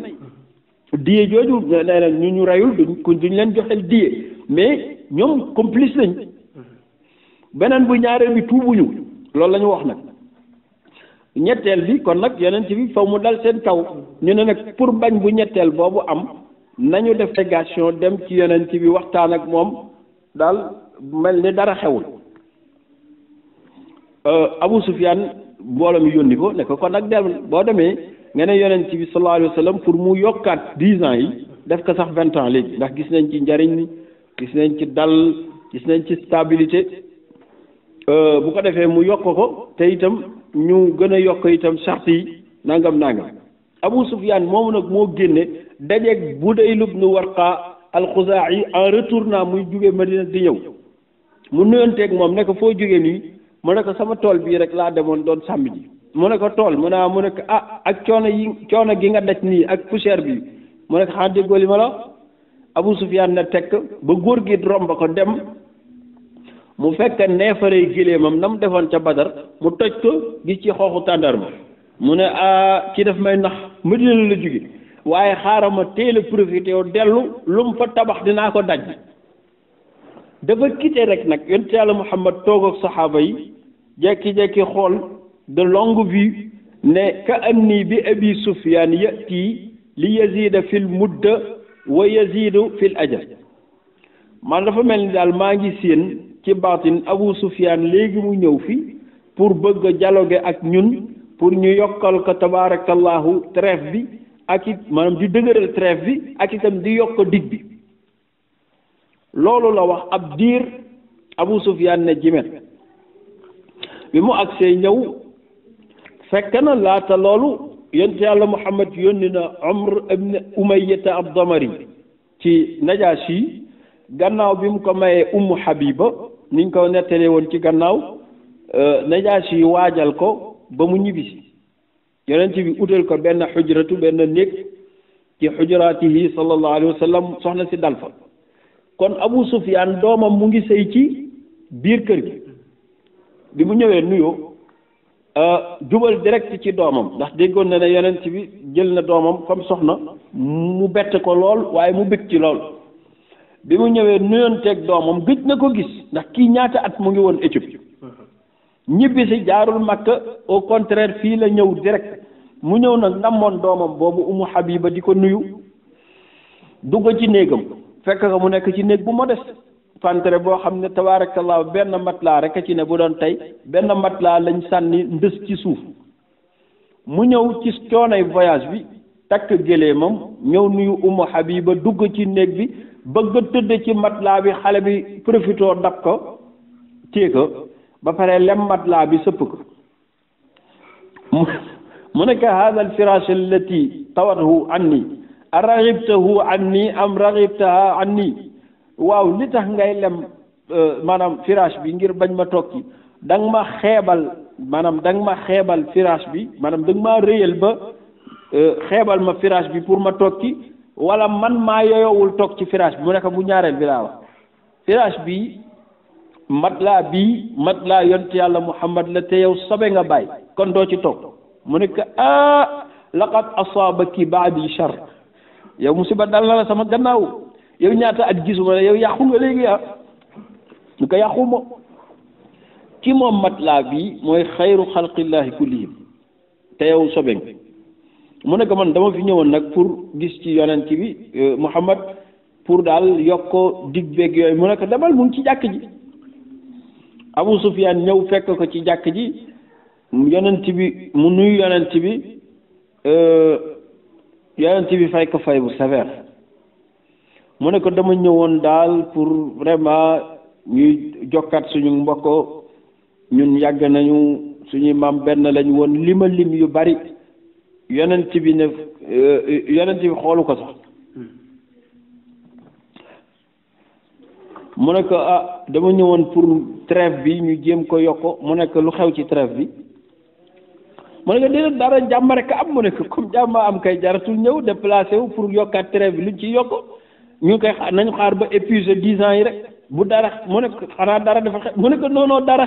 diye jooju nee na ñu reyul duñ leen joxel diye mais ñoom complice lañ beneen bu ñaareel bi tuubuñu loolu la ñu wax nag ñetteel bi kon nag yonent bi faw mu dal seen kaw ñu ne nag pour bañ bu ñetteel boobu am nañu def délégation dem ci yonent bi waxtaan ak moom daal mel ni dara xewul Abu Sufyaan mbooloo mi yónni ko ne ko kon nag dem boo demee nga ne yonent bi sallallahu alayhi wa sallam pour mu yokkaat 10 ans yi def ko sax 20 ans léegi ndax gis nañ ci njariñ gis nañ ci dal gis nañ ci stabilité bu ko defee mu yokk ko te itam ñu gën a yokk itam sart yi nangam Abu Sufyaan moomu nag moo génne dajeeg Budayl ibn Warqa al-Xuzaa'i en retournant muy jóge Madina di ñëw mu nuyonteeg moom ne ko foo jóge nii mu ne ko sama tool bii rek laa demoon doon sàmm ji mu ne ko tool mu ne ko ak coono gi nga daj nii ak poussière bi mu ne ko xanaa déggoo li ma la Abu Sufyaan na tekk ba góor gi romb ko dem mu fekk neefaree géléemam na mu defoon ca Badar mu toj ko gis ci xooxu tàndarma mu ne ci def may nax Madina la jóge waaye xaaral ma teel a profité yow dellu lu mu fa tabax dinaa ko daj dafa quitté rek nag yonent Yàlla Muhammad toog ak saxaaba yi jekki-jekki xool de longue vue ne ka anni bi Abi Sufyaan yati li yazida fil mudda wa yazidu fil ajal man dafa mel ni daal maa ngi séen ci baatin Abu Sufyaan léegi mu ñëw fi pour bëgg a dialoguer ak ñun pour ñu yokkal ko tabaarakallahu trêve bi ak it maanaam di dëgëral trêve bi ak itam di yokk dig bi loolu la wax ab diir Abu Sufyaan ne jimet bi mu agsee ñëw fekk na laata loolu yonent yàlla Muhammad yónni na Amr ibn Umayyata ad-Damari ci Najaasi gannaaw bi mu ko mayee Ummu Habiba niñ ko nettalee woon ci gannaaw Najaasi waajal ko ba mu ñibbisi yonent bi utal ko benn xujratu benn néeg ci xujraatihi sallallahu alayhi wa sallam soxna si dal fa kon Abu Sufyaan doomam mu ngi sëy ci biir kër gi bi mu ñëwee nuyoo jubal direct ci doomam ndax déggoon na ne yonent bi jël na doomam comme soxna mu bett ko lool waaye mu bëgg ci lool bi mu ñëwee nuyoonteeg doomam gëj na ko gis ndax kii ñaata at mu ngi woon Éthiopie ñibbi si jaarul Makka au contraire fii la ñëw direct mu ñëw nag namoon doomam boobu Ummu Habiba di ko nuyu dugg ci néegam fekk nga mu nekk ci néeg bu modeste fantere boo xam ne tabaarakallaa benn matelas rek a ci ne bu doon tey benn matelas lañ sànni ndës ci suuf mu ñëw ci coonay voyage bi takk géléemam ñëw nuyu Ummu Habiba dugg ci néeg bi bëgg a tëdd ci matelas bi xale bi profitoo dab ko téye ko ba pare lem matelas bi sëpp ko mu nekk hada al firash allati tawathu anni a raghibtahu anni am raghibtaha anni waaw li tax ngay lem maanaam firash bi ngir bañ ma toog ci da nga ma xeebal firash bi maanaam da nga maa rëyal ba xeebal ma firash bi pour ma toog ci wala man maa yoyowul toog ci firash bi mu nekk bu ñaareel bi laa wax firash bi matelas yonent yàlla Muhammad la te yow sobe nga bàyyi kon doo ci toog mu nekk laqad asaabaki baadi shar yow musiba dal na la sama gannaaw yow ñaata at gisuma la yow yàqu nga léegi ñu ko yàquma ki moom matelas bi mooy xayru xalqillahi kullihim te yow sobe nga mu nekk man dama fi ñëwoon nag pour gis ci yonent bi Muhammad pour daal yokk ko dig beeg yooyu mu nekk demal mu ngi ci jàkk ji Abu Sufyaan ñëw fekk ko ci jàkk ji yonent bi mu nuyu yonent bi fay ko fay bu sévère mu ne ko dama ñëwoon daal pour vraiment ñuy jokkaat suñu mbokk ñun yàgg nañu suñuy maam benn lañ woon lim yu bari yonent bi ne yonent bi xoolu ko sax mu ne ko dama ñëwoon pour trêve bi ñu jéem ko yokk mu nekk lu xew ci trêve bi mu ne ko déedéet dara jàmm rek am mu ne ko comme jàmm am kay jaratul ñëw déplacé wu pour yokkaat trêve bi luñ ci yokk ñu koy nañu xaar ba épuisé 10 ans yi rek bu dara mu ne ko xanaa dara dafa xew mu ne ko non dara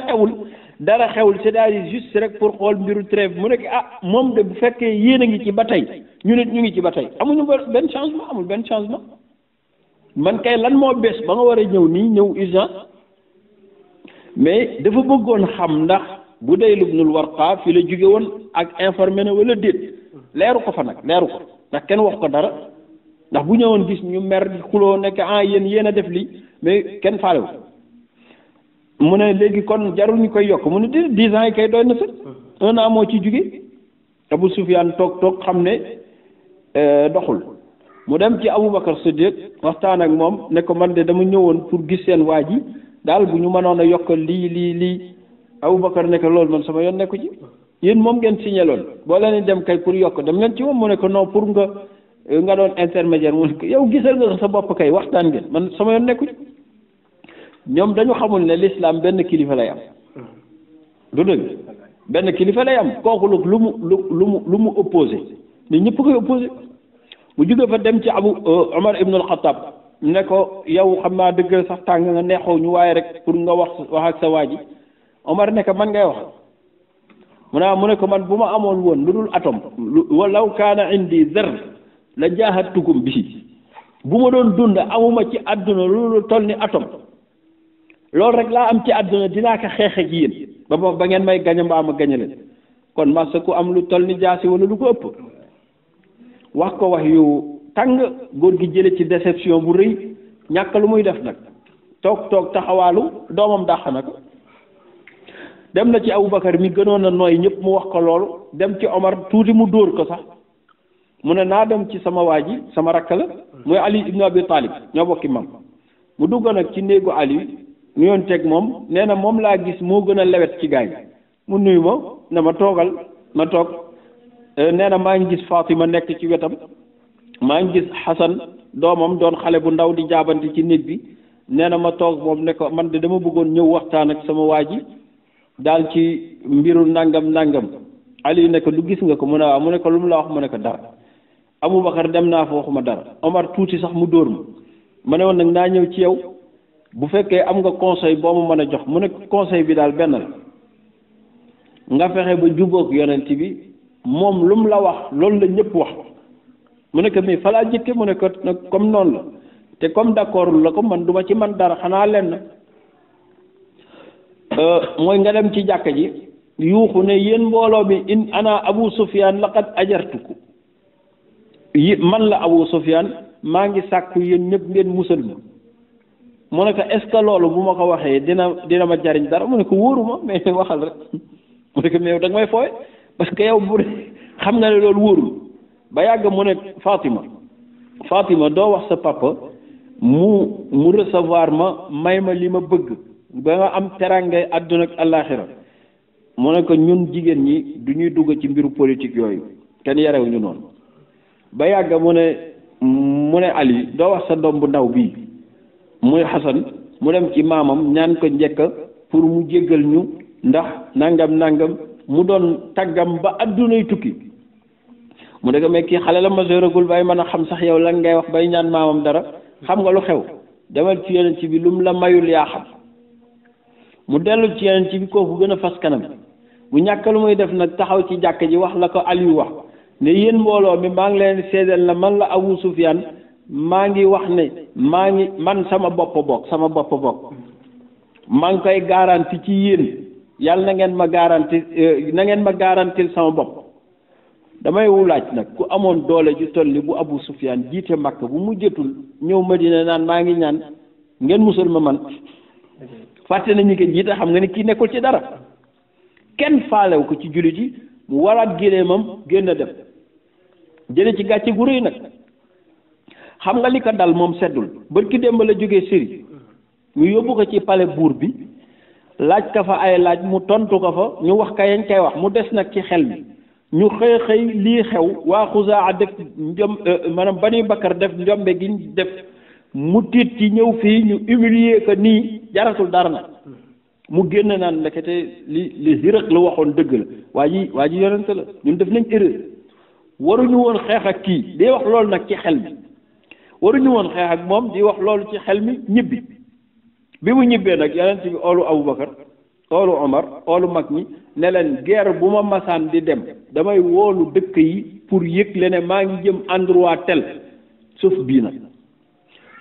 xewul c'est-à-dire juste rek pour xool mbiru trêve mu ne ko moom de bu fekkee yéen a ngi ci ba tey ñu nit ñu ngi ci ba tey amuñu benn changement amul benn changement man kay lan moo bees ba nga war a ñëw nii ñëw urgent mais dafa bëggoon xam ndax bu dee Ibnul Warqa fi la jóge woon ak informé na wala déet leeru ko fa nag leeru ko ndax kenn wax ko dara ndax bu ñëwoon gis ñu mer di xuloo nekk yéen a def lii mais kenn faalewu mu ne léegi kon jarul ñu koy yokk mu ne 10 ans yi kay doy na sax 1 an moo ci jóge Abu Sufyaan toog xam ne doxul mu dem ci Aboubacar Siddiq waxtaan ak moom ne ko man de dama ñëwoon pour gis seen waa ji daal bu ñu mënoon a yokkal lii Aboubacar ne ko loolu man sama yoon nekku ci yéen moom ngeen signaloon boo leen dem kay pour yokk dem leen ci moom mu ne ko non pour nga doon intermédiaire mu ne ko yow gisal nga sa bopp kay waxtaan ngeen man sama yoon nekku ci ñoom dañu xamul ne l'islam benn kilifa lay am du dëgg benn kilifa lay am kooku lu mu opposé mais ñëpp koy opposé mu jóge fa dem ci Omar ibn al-Khattab ne ko yow xam naa dëgg sax tàng nga neexoo ñu waaye rek pour nga wax ak sa waa ji Omar ne ko man ngay wax mu ne ko man bu ma amoon woon lu dul atome walaw kaana indi zar la jaahadtukum bi bu ma doon dund amuma ci àdduna lu toll ni atome loolu rek laa am ci àdduna dinaa ko xeex ak yéen ba ngeen may gañe mbaa ma gañe leen kon masa ku am lu toll ni jaasi wala lu ko ëpp wax ko wax yu tàng góor gi jële ci déception bu rëy ñàkk lu muy def nag toog taxawaalu doomam dàq na ko dem na ci Aboubacar mi gënoon a nooy ñëpp mu wax ko loolu dem ci Omar tuuti mu dóor ko sax mu ne naa dem ci sama waa ji sama rakk la mooy Ali ibn Abi Talib ñoo bokki mam mu dugg nag ci néegu Ali nuyoon teg moom nee na moom laa gis moo gën a lewet ci gaañ mu nuyu ma ne ma toogal ma toog nee na maa ngi gis Fatima nekk ci wetam maa ngi gis Xasan doomam doon xale bu ndaw di jaabante ci néeg bi nee na ma toog moom ne ko man de dama bëggoon ñëw waxtaan ak sama waa ji daal ci mbiru nangam nangam Ali ne ko du gis nga ko mu ne waaw mu ne ko lu mu la wax mu ne ko dara Aboubacar dem naa fa waxuma dara Omar tuuti sax mu dóor ma ne woon nag naa ñëw ci yow bu fekkee am nga conseil boo ma mën a jox mu ne conseil bi daal benn la nga fexe ba jubóog yonent bi moom lu mu la wax loolu la ñëpp wax mu ne ko mais fa laa jëkke mu ne ko nag comme noonu la te comme d'accord la ko man duma ci man dara xanaa lenn mooy nga dem ci jàkka ji yuuxu ne yéen mbooloo mi in ana Abu Sufyan laqad ajartuku man la Abu Sufyan maa ngi sàkku yéen ñëpp ngeen musal ma mu ne ko est-ce que loolu bu ma ko waxee dina ma jariñ dara mu ne ko wóoruma mais waxal rek mu ne ko mais da nga may fooye parce que yow bu xam nga ne loolu wóorul ba yàgg mu ne Fatima doo wax sa papa mu recevoir ma may ma li ma bëgg ba nga am terangay àdduna ak àllaaxira mu ne ko ñun jigéen ñi du ñuy dugg ci mbiru politique yooyu kenn yarewuñu noonu ba yàgg mu ne Ali doo wax sa doom bu ndaw bii muy Xasan mu dem ci maamam ñaan ko njëkk pour mu jéggal ñu ndax nangam mu doon taggam ba addunay tukki mu ne ko mais kii xale la majeuragul bay mën a xam sax yow lan ngay wax bay ñaan maamam dara xam nga lu xew demal ci yonent bi lu mu la mayul yaa xam mu dellu ci yonent bi kooku gën a fas kanam bu ñàkk lu muy def nag taxaw ci jàkk ji wax la ko Aliou wax ne yéen mbooloo mi maa ngi leen seedeel na man la Abu Sufyan maa ngi wax ne man sama bopp bokk maa ngi koy garanti ci yéen yàlla na ngeen ma garantil sama bopp damay wulaaj nag ku amoon doole ju toll ni bu Abu Sufyan jiite Makka bu mujjatul ñëw Madina naan maa ngi ñaan ngeen musal ma man fàtte nañu ko jiite xam nga ni kii nekkul ci dara kenn faalew ko ci jullit yi mu waraat géléemam génn dem jële ci gàcce gu rëy nag xam nga li ko dal moom seddul bërki démb la jógee Syrie ñu yóbbu ko ci palais buur bi laaj ka fa ay laaj mu tontu ko fa ñu wax ka yañ koy wax mu des nag ci xel mi ñu xëy lii xew waa Xuzaa def maanaam Bani Bakar def njombe gi def mu tiit ci ñëw fii ñu humilier ko nii jaratul dara nag mu génn naan ndekete li Hiraq la waxoon dëgg la waa ji yonent la ñun def nañ erreur waruñu woon xeex ak kii di wax loolu nag ci xel mi waruñu woon xeex ak moom di wax loolu ci xel mi ñibbi bi mu ñibbee nag yonent bi oolu Aboubacar oolu Omar oolu mag ñi ne leen guerre bu ma masaan di dem damay woolu dëkk yi pour yëgle ne maa ngi jëm endroit tel sauf bii nag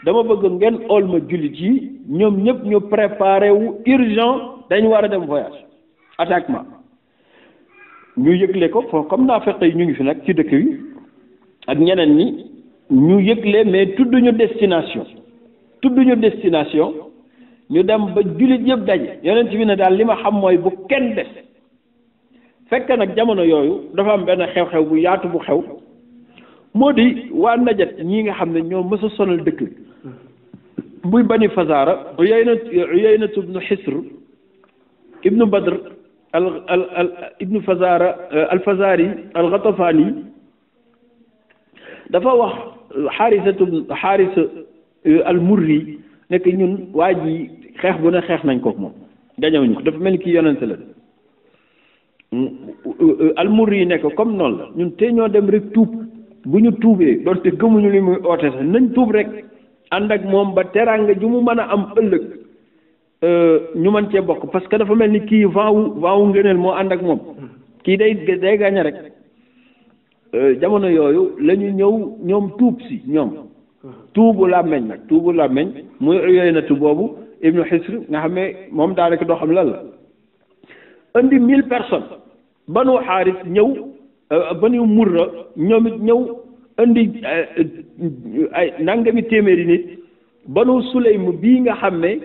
dama bëgg ngeen ool ma jullit yi ñoom ñëpp ñu préparé wu urgent dañ war a dem voyage attaquement ñu yëgle ko foofu comme naa fekk yi ñu ngi fi nag ci dëkk yi ak ñeneen ñi ñu yëgle mais tudduñu destination ñu dem ba jullit yëpp daje yonent bi ne daal li ma xam mooy bu kenn des fekk nag jamono yooyu dafa am benn xew-xew bu yaatu bu xew moo di waa Najat ñii nga xam ne ñoo mës a sonal dëkk bi muy Bani Fazara Uyaynatu ibnu Hisr ibnu Badr ibnu Fazara al-Fazari al-Ghatafani dafa wax Xaarisa al-Murri nekk ñun waa ji xeex bu ne xeex nañ ko moom gañewuñu ko dafa mel ni kii yonent la al-Murri yi nekk comme noonu la ñun te ñoo dem rek tuub bu ñu tuubee doonte gëmuñu li muy oote sax nañ tuub rek ànd ak moom ba teraanga ju mu mën a am ëllëg ñu mën cee bokk parce que dafa mel ni kii vent wu ngëneel moo ànd ak moom kii day gàññe rek jamono yooyu la ñu ñëw ñoom tuub si ñoom tuubu làmmeñ nag tuubu làmmeñ muy Uyaynatu boobu ibnu Hisr nga xam ne moom daanaka doo xam lan la indi 1000 personnes Banu Xaaris ñëw Banu Murra ñoom it ñëw indi ay nangami téeméeri nit Banu Sulaym bii nga xam ne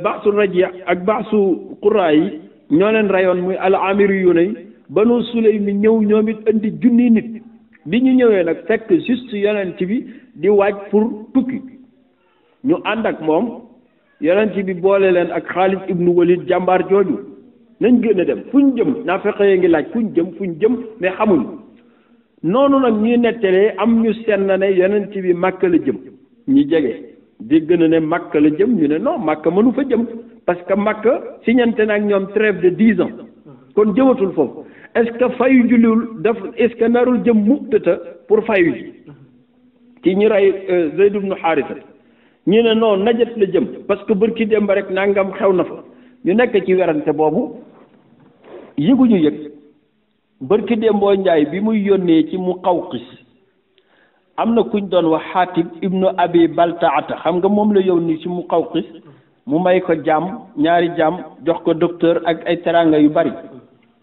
baasu Raji' ak baasu Qurra yi ñoo leen rayoon muy al-Amiriyuuna yi Banu Sulaym ñëw ñoom it indi junni nit bi ñu ñëwee nag fekk juste yonent bi di waaj pour tukki ñu ànd ak moom yonent bi boole leen ak Xaalid ibnu Walid jàmbaar jooju nañ gën a dem fu ñu jëm naa fexe ngi laaj fu ñu jëm mais xamuñu noonu nag ñuy nettalee am ñu seen na ne yonent bi Makka la jëm ñi jege dégg na ne Makka la jëm ñu ne non Makka mënu fa jëm parce que Makka signante na ak ñoom trêve de 10 ans kon jëmatul foofu est-ce que fayu julliwul daf est-ce que narul jëm Mu'tata pour fayu ji ci ñi rey Zayd ibn Haarisa ñu ne non Najd la jëm parce que bërki démb rek nangam xew na fa ñu nekk ci werante boobu yëguñu yëg bërki démboo njaay bi muy yónnee ci Muqawqis am na kuñ doon wax Xaatib ibnu Abi Baltaata xam nga moom la yónni ci Muqawqis mu may ko jaam ñaari jaam jox ko docteur ak ay teranga yu bari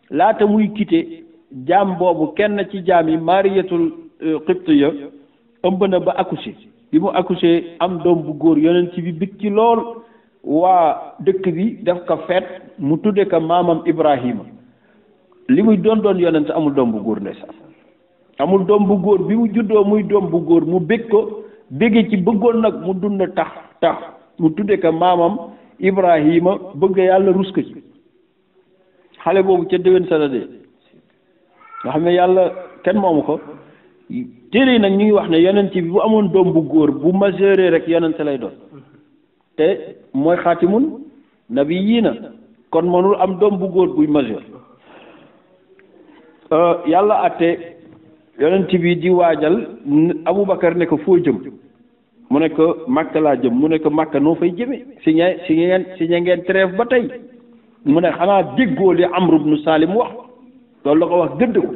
laata muy quitté jaam boobu kenn ci jaam yi Mariyatul Qibtiya ëmb na ba accouché bi mu accouché am doom bu góor yonent bi bég ci lool waa dëkk bi def ko feet mu tudde ko maamam Ibrahima li muy doon yonent amul doom bu góor ndeysaan amul doom bu góor bi mu juddoo muy doom bu góor mu bég ko bége ci bëggoon nag mu dund tax mu tudde ko maamam Ibrahima bëgg yàlla rus ko ci xale boobu ca déwén sa la dee nga xam ne yàlla kenn moomu ko téere yi nag ñu ngi wax ne yonent bi bu amoon doom bu góor bu majeure rek yonent lay doon te mooy xaatimun nabiyyiina kon mënul am doom bu góor buy majeur yàlla àtte yonent bi di waajal Aboubacar ne ko foo jëm mu ne ko Makka laa jëm mu ne ko Makka noo fay jëme si ngeen trêve ba tey mu ne xanaa déggoo li Amr ibnu Salim wax loolu la ko wax gëdd ko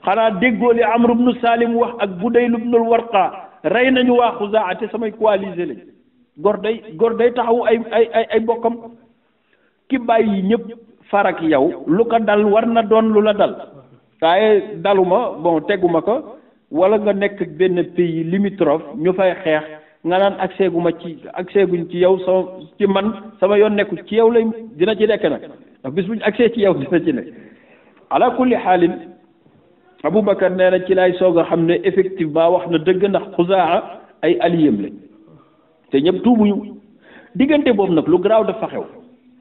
xanaa déggoo li Amr ibnu Salim wax ak Budayl ibnul Warqa rey nañu waa Xuzaa te samay coalisé lañ gor day taxawu ay bokkam ki bàyyi ñëpp farak yow lu ko dal war na doon lu la dal waaye daluma bon teguma ko wala nga nekk benn pays limitrophe ñu fay xeex nga naan accès guñ ci yow sama yoon nekku ci yow lay dina ci nekk nag ndax bis buñ accès ci yow dina ci nekk ala kulli xaalin Aboubacar nee na ci lay soog a xam ne effectivement wax na dëgg ndax Xuzaa ay alliés lañ te ñëpp tuubuñu diggante boobu nag lu garaaw dafa xew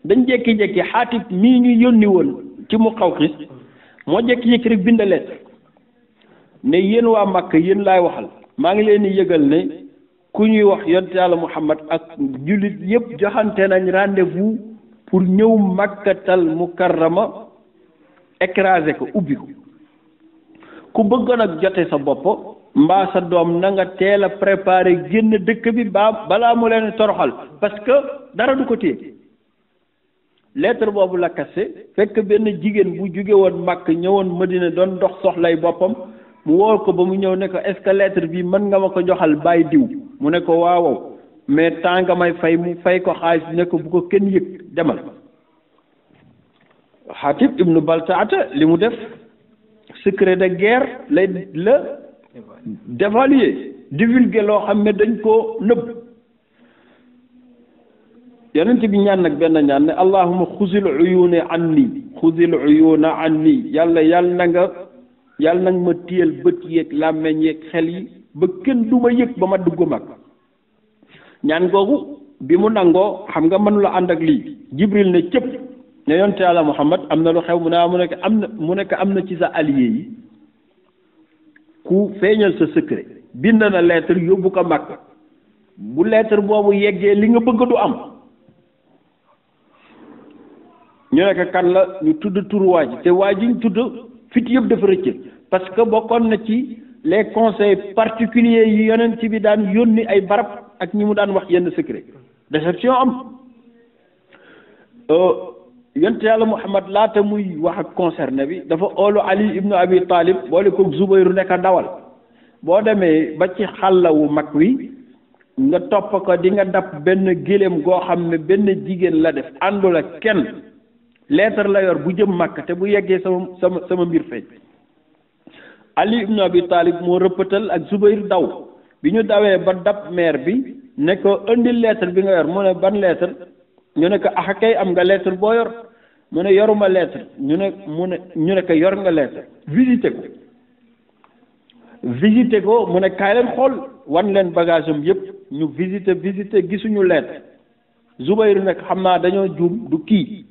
dañ jékki-jékki Xaatib mii ñu yónni woon ci Muqawqis moo jékki-jékki rek bind lettre ne yéen waa Makka yéen laay waxal maa ngi leen di yëgal ne ku ñuy wax yonent Yàlla Muhammad ak jullit yëpp joxante nañ rendez-vous pour ñëw Makkatal Mukarrama écraser ko ubbi ko ku bëgg nag jote sa bopp mbaa sa doom na nga teel a préparer génn dëkk bi balaa mu leen toroxal parce que dara du ko téye lettre boobu la kase fekk benn jigéen bu jóge woon Makk ñëwoon Madina doon dox soxlay boppam mu woo ko ba mu ñëw ne ko est-ce que lettre bi mën nga ma ko joxal bàyyi diw mu ne ko waaw mais temps nga may fay mu fay ko xaalis ne ko bu ko kenn yëg demal Xaatib ibnu Baltaata li mu def secret de guerre la dévaluer divulguer loo xam ne dañ koo nëbb yonent bi ñaan nag benn ñaan ne allahuma xuzil uyuna anni yàlla na nga ma téyel bët yeeg làmmeñ yeeg xel yi ba kenn du ma yëg ba ma dugg mag ñaan googu bi mu nangoo xam nga mënula ànd ak lii Jibril ne cëpp ne yonent Yàlla Muhammad am na lu xew mu nekk am na ci sa allié yi ku feeñal sa secret bind na lettre yóbbu ko Makka bu lettre boobu yeggee li nga bëgg du am ñu nekk kan la ñu tudd turu waa ji te waa ji ñu tudd fit yëpp dafa rëcc parce que bokkoon na ci les conseils particuliers yi yonent bi daan yónni ay barab ak ñi mu daan wax yenn secret déception am yonent Yàlla Muhammad laata muy wax ak concerné bi dafa oolu Ali ibnu Abi Talib boole ko Zubayru nekk ndawal boo demee ba ci xàllawu mag wi nga topp ko di nga dab benn géléem goo xam ne benn jigéen la def àndul ak kenn lettre la yor bu jëm Makka te bu yeggee sama mbir feeñ Ali ibnu Abi Talib moo rëppatal ak Zubayr daw bi ñu dawee ba dab meer bi ne ko indil lettre bi nga yor mu ne ban lettre ñu ne ko ah kay am nga lettre boo yor mu ne yoruma lettre ñu ne ko yor nga lettre visité ko mu ne kaay leen xool wan leen bagage am yëpp ñu visité gisuñu lettre Zubayr nag xam naa dañoo juum du kii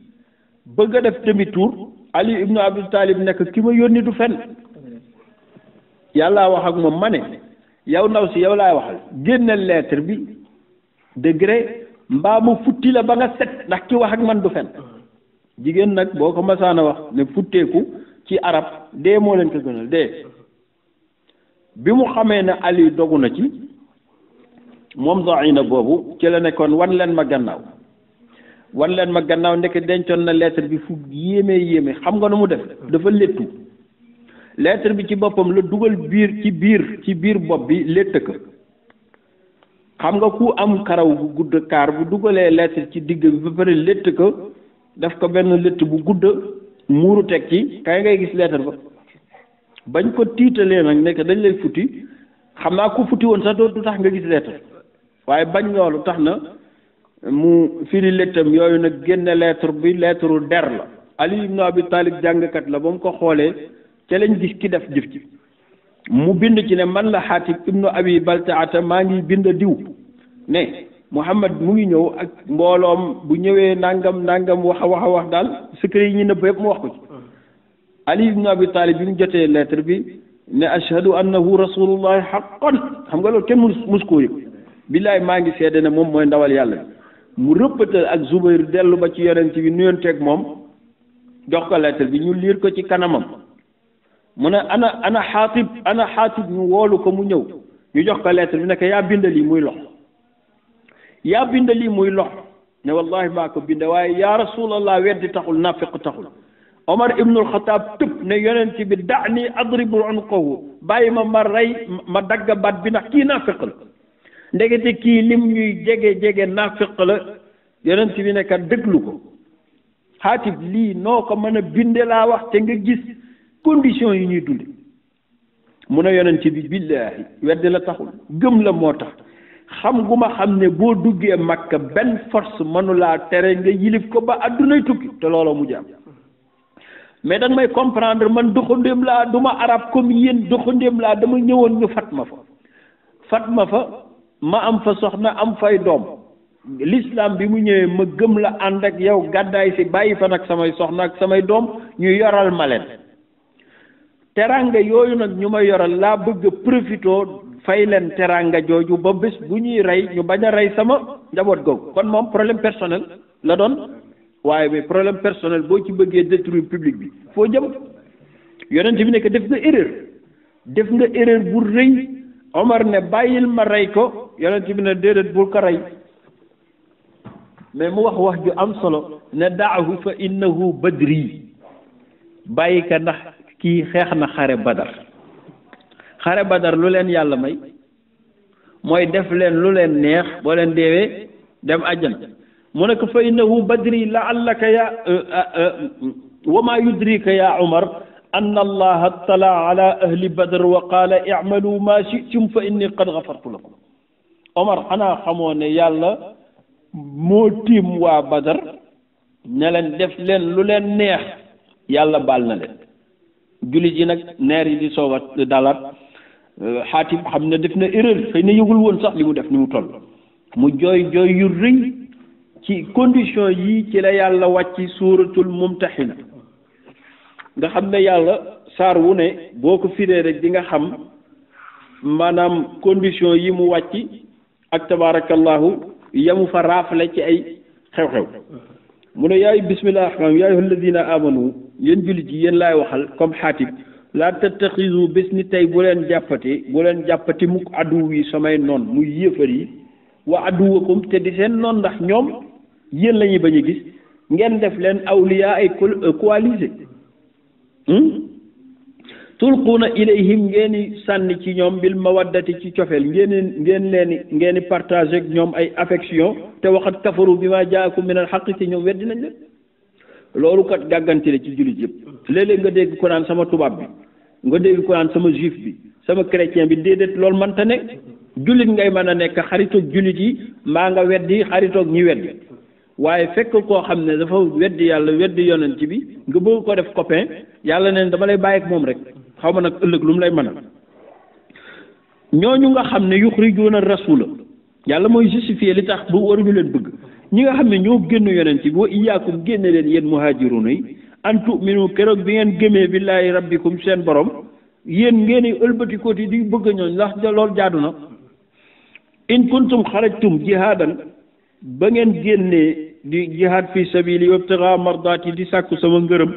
bëgg a def demi tour Ali ibnu Abi Talib nekk ki ma yónni du fen yàlla wax ak moom ma ne yow ndaw si yow laay waxal génneel lettre bi degré mbaa mu futti la ba nga set ndax ki wax ak man du fen jigéen nag boo ko masaana wax ne futteeku ci arab dee moo leen ko gënal dee bi mu xamee ne Ali dogu na ci moom Zaina boobu ci la nekkoon wan leen ma gannaaw ndeke dencoon na lettre bi fu yéeme xam nga nu mu def dafa léttu lettre bi ci boppam la dugal ci biir bopp bi létt ko xam nga ku am karaw bu gudd kaar bu dugalee lettre ci digg bi ba pare létt ko daf ko benn létt bu gudd muuru teg ci kay ngay gis lettre ba bañ ko tiitalee nag nekk dañ lay futti xam naa ku futti woon sax du tax nga gis lettre waaye bañ loolu tax na mu firi léttam yooyu nag génne lettre bi lettre der la Ali ibn Abi Talib jàngkat la ba mu ko xoolee ca lañ gis ki def jëf ci mu bind ci ne man la Xaatib ibnu Abi Baltaata maa ngi bind diw ne Muhammad mu ngi ñëw ak mbooloom bu ñëwee nangam wax daal secret yi ñu nëbb yëpp mu wax ko ci Ali ibn Abi Talib bi mu jotee lettre bi ne ashhadu annahu rasulullahi haqqan xam nga loolu kenn mus koo yëg billaay maa ngi seede ne moom mooy ndawal yàlla mu rëppatal ak Zubayr dellu ba ci yonent bi nuyonteeg moom jox ko lettre bi ñu liir ko ci kanamam mu ne ana xaatib ñu woolu ko mu ñëw ñu jox ko lettre bi nekk yaa bind lii muy lox ne wallahi maa ko bind waaye yaa rasulallah weddi taxul nafiq taxul Omar ibnul Xataab tëb ne yonent bi da'ni adribu unqahu bàyyi ma rey ma dagg baat bi ndax kii nafiq la ndegete kii lim ñuy jege nafiq la yonent bi ne kat déglu ko xaatib lii noo ko mën a binde laa wax te nga gis condition yi ñuy dunde mun a yonent bi billaahi weddi la taxul gëm la moo tax xam gu ma xam ne boo duggee Makka benn force mënulaa tere nga yilif ko ba addunay tukki te looloo mu jaam mais danga may comprendre man doxandéem laa du ma arab comme yéen doxandéem laa dama ñëwoon ñu fat ma fa ma am fa soxna am fay doom l'islam bi mu ñëwee ma gëm la ànd ak yow gàddaay si bàyyi fa nag samay soxna ak samay doom ñu yoral ma leen teranga yooyu nag ñu ma yoral laa bëgg profitoo fay leen teranga jooju ba bés bu ñuy rey ñu bañ a rey sama njaboot googu kon moom problème personnel la doon waaye bi problème personnel boo ci bëggee détruire public bi foo jëm yonent bi nekk def nga erreur bu rëy Omar ne bàyyil ma rey ko yonent bi ne déedéet bul ko rey mais mu wax ju am solo ne daahu fa innahu badri bàyyi ka ndax kii xeex na xare badar lu leen yàlla may mooy def leen lu leen neex boo leen deewee dem àjjana mu ne ko fa innahu badri laallaka wa ma yudrika ya Umar anna allaha attala ala ahli badr wa qaala i'malu ma shi'tum fa inni qad ghafartu lakum Omar xanaa xamoo ne yàlla moo tiim waa badar ne leen def leen lu leen neex yàlla baal na leen jullit yi nag neer yi di soog a dalaat Xaatib xam ne def na erreur xëy na yëgul woon sax li mu def ni mu toll mu jooy yu rëy ci condition yi ci la yàlla wàcc suuratul mumtaxina nga xam ne yàlla saar wu ne boo ko firee rek di nga xam maanaam condition yi mu wàcc ak tabaarakallahu yamu fa raafale ci ay xew-xew mu ne yaay bismillah rahmaan yaa ayyuha alladina amanu yéen jullit yi yéen laay waxal comme Xaatib laa tattaxisu bés ni tey bu leen jàppati mukk addu yi samay noon muy yéefar yi wa adduwakum te di seen noon ndax ñoom yéen la ñuy bañ a gis ngeen def leen awliya ay coalisé tulquuna ilayhim ngeen i sànni ci ñoom bil mawaddati ci cofeel ngeen i partagé ak ñoom ay affection te waxat kafaru bi ma jaakum min al xaq ci ñoom weddi nañ leen loolu kat gàggante la ci jullit yëpp léeg-léeg nga dégg ko naan sama tubaab bi nga dégg ko naan sama juif bi sama chrétien bi déedéet loolu mënta ne jullit ngay mën a nekk xaritoog jullit yi mbaa nga weddi xaritoog ñi weddi waaye fekk koo xam ne dafa weddi yàlla weddi yonent bi nga bëgg ko def copain yàlla neen dama lay bàyyi ak moom rek xaw ma nag ëllëg lu mu lay mën a ñooñu nga xam ne yuxrijuuna rasula yàlla mooy justifier li tax bu waruñu leen bëgg ñi nga xam ne ñoo génn yonent bi wa iyaakum génne leen yéen muhaajiruuna yi an tu'minu keroog bi ngeen gëmee billaahi rabbikum seen borom yéen ngeen i ëlbatikooti di bëgg ñooñ ndax loolu jaadu na in kuntum xarajtum jihaadan ba ngeen génnee di jihaad fi sabili wabtigaa mardaati di sàkku sama ngërëm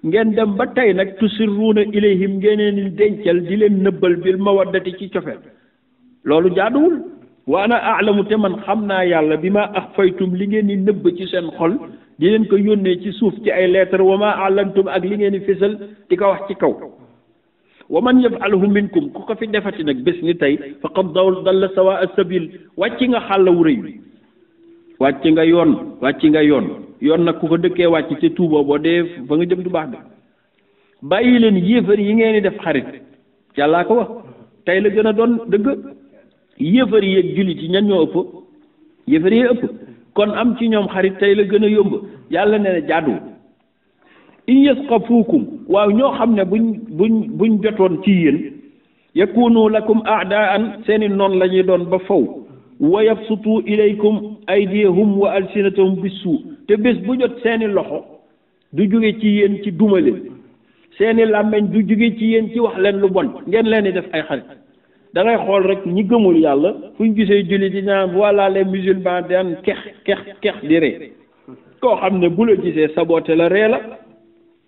ngeen dem ba tey nag tusirruuna ilayhim ngeen di dencal di leen nëbbal bil mawaddati ci cofeel loolu jaaduwul wa ana aalamu te man xam naa yàlla bi ma axfaytum li ngeen di nëbb ci seen xol di leen ko yónnee ci suuf ci ay lettre wa ma alantum ak li ngeen di fésal di ko wax ci kaw wa man yafalhu minkum ku ko fi defati nag bés ni tey faqad dalla sawa as-sabil wàcc nga xàll wu rëy wàcc nga yoon nag ku ko dëkkee wàcc te tuuboo boo dee fa nga jëm du baax de bàyyi leen yéefar yi ngeen di def xarit yàllaa ko wax tey la gën a doon dëgg yéefar yi ak jullit yi ñan ñoo ëpp yéefar yi ëpp kon am ci ñoom xarit tey la gën a yomb yàlla nee na jàddu in yasqafuukum waaw ñoo xam ne buñ jotoon ci yéen yakunu lakum aadaan seeni noon la ñuy doon ba faw wa yabsutu ilaykum aydiyahum wa alsinatahum bissuu te bés bu jot seeni loxo du jóge ci yéen ci dumale seeni làmmeñ du jóge ci yéen ci wax leen lu bon ngeen leen di def ay xarit da ngay xool rek ñi gëmul yàlla fu ñu gisee julli di naan voilà les musulmans daan kex di ree koo xam ne bu la gisee saboté la ree la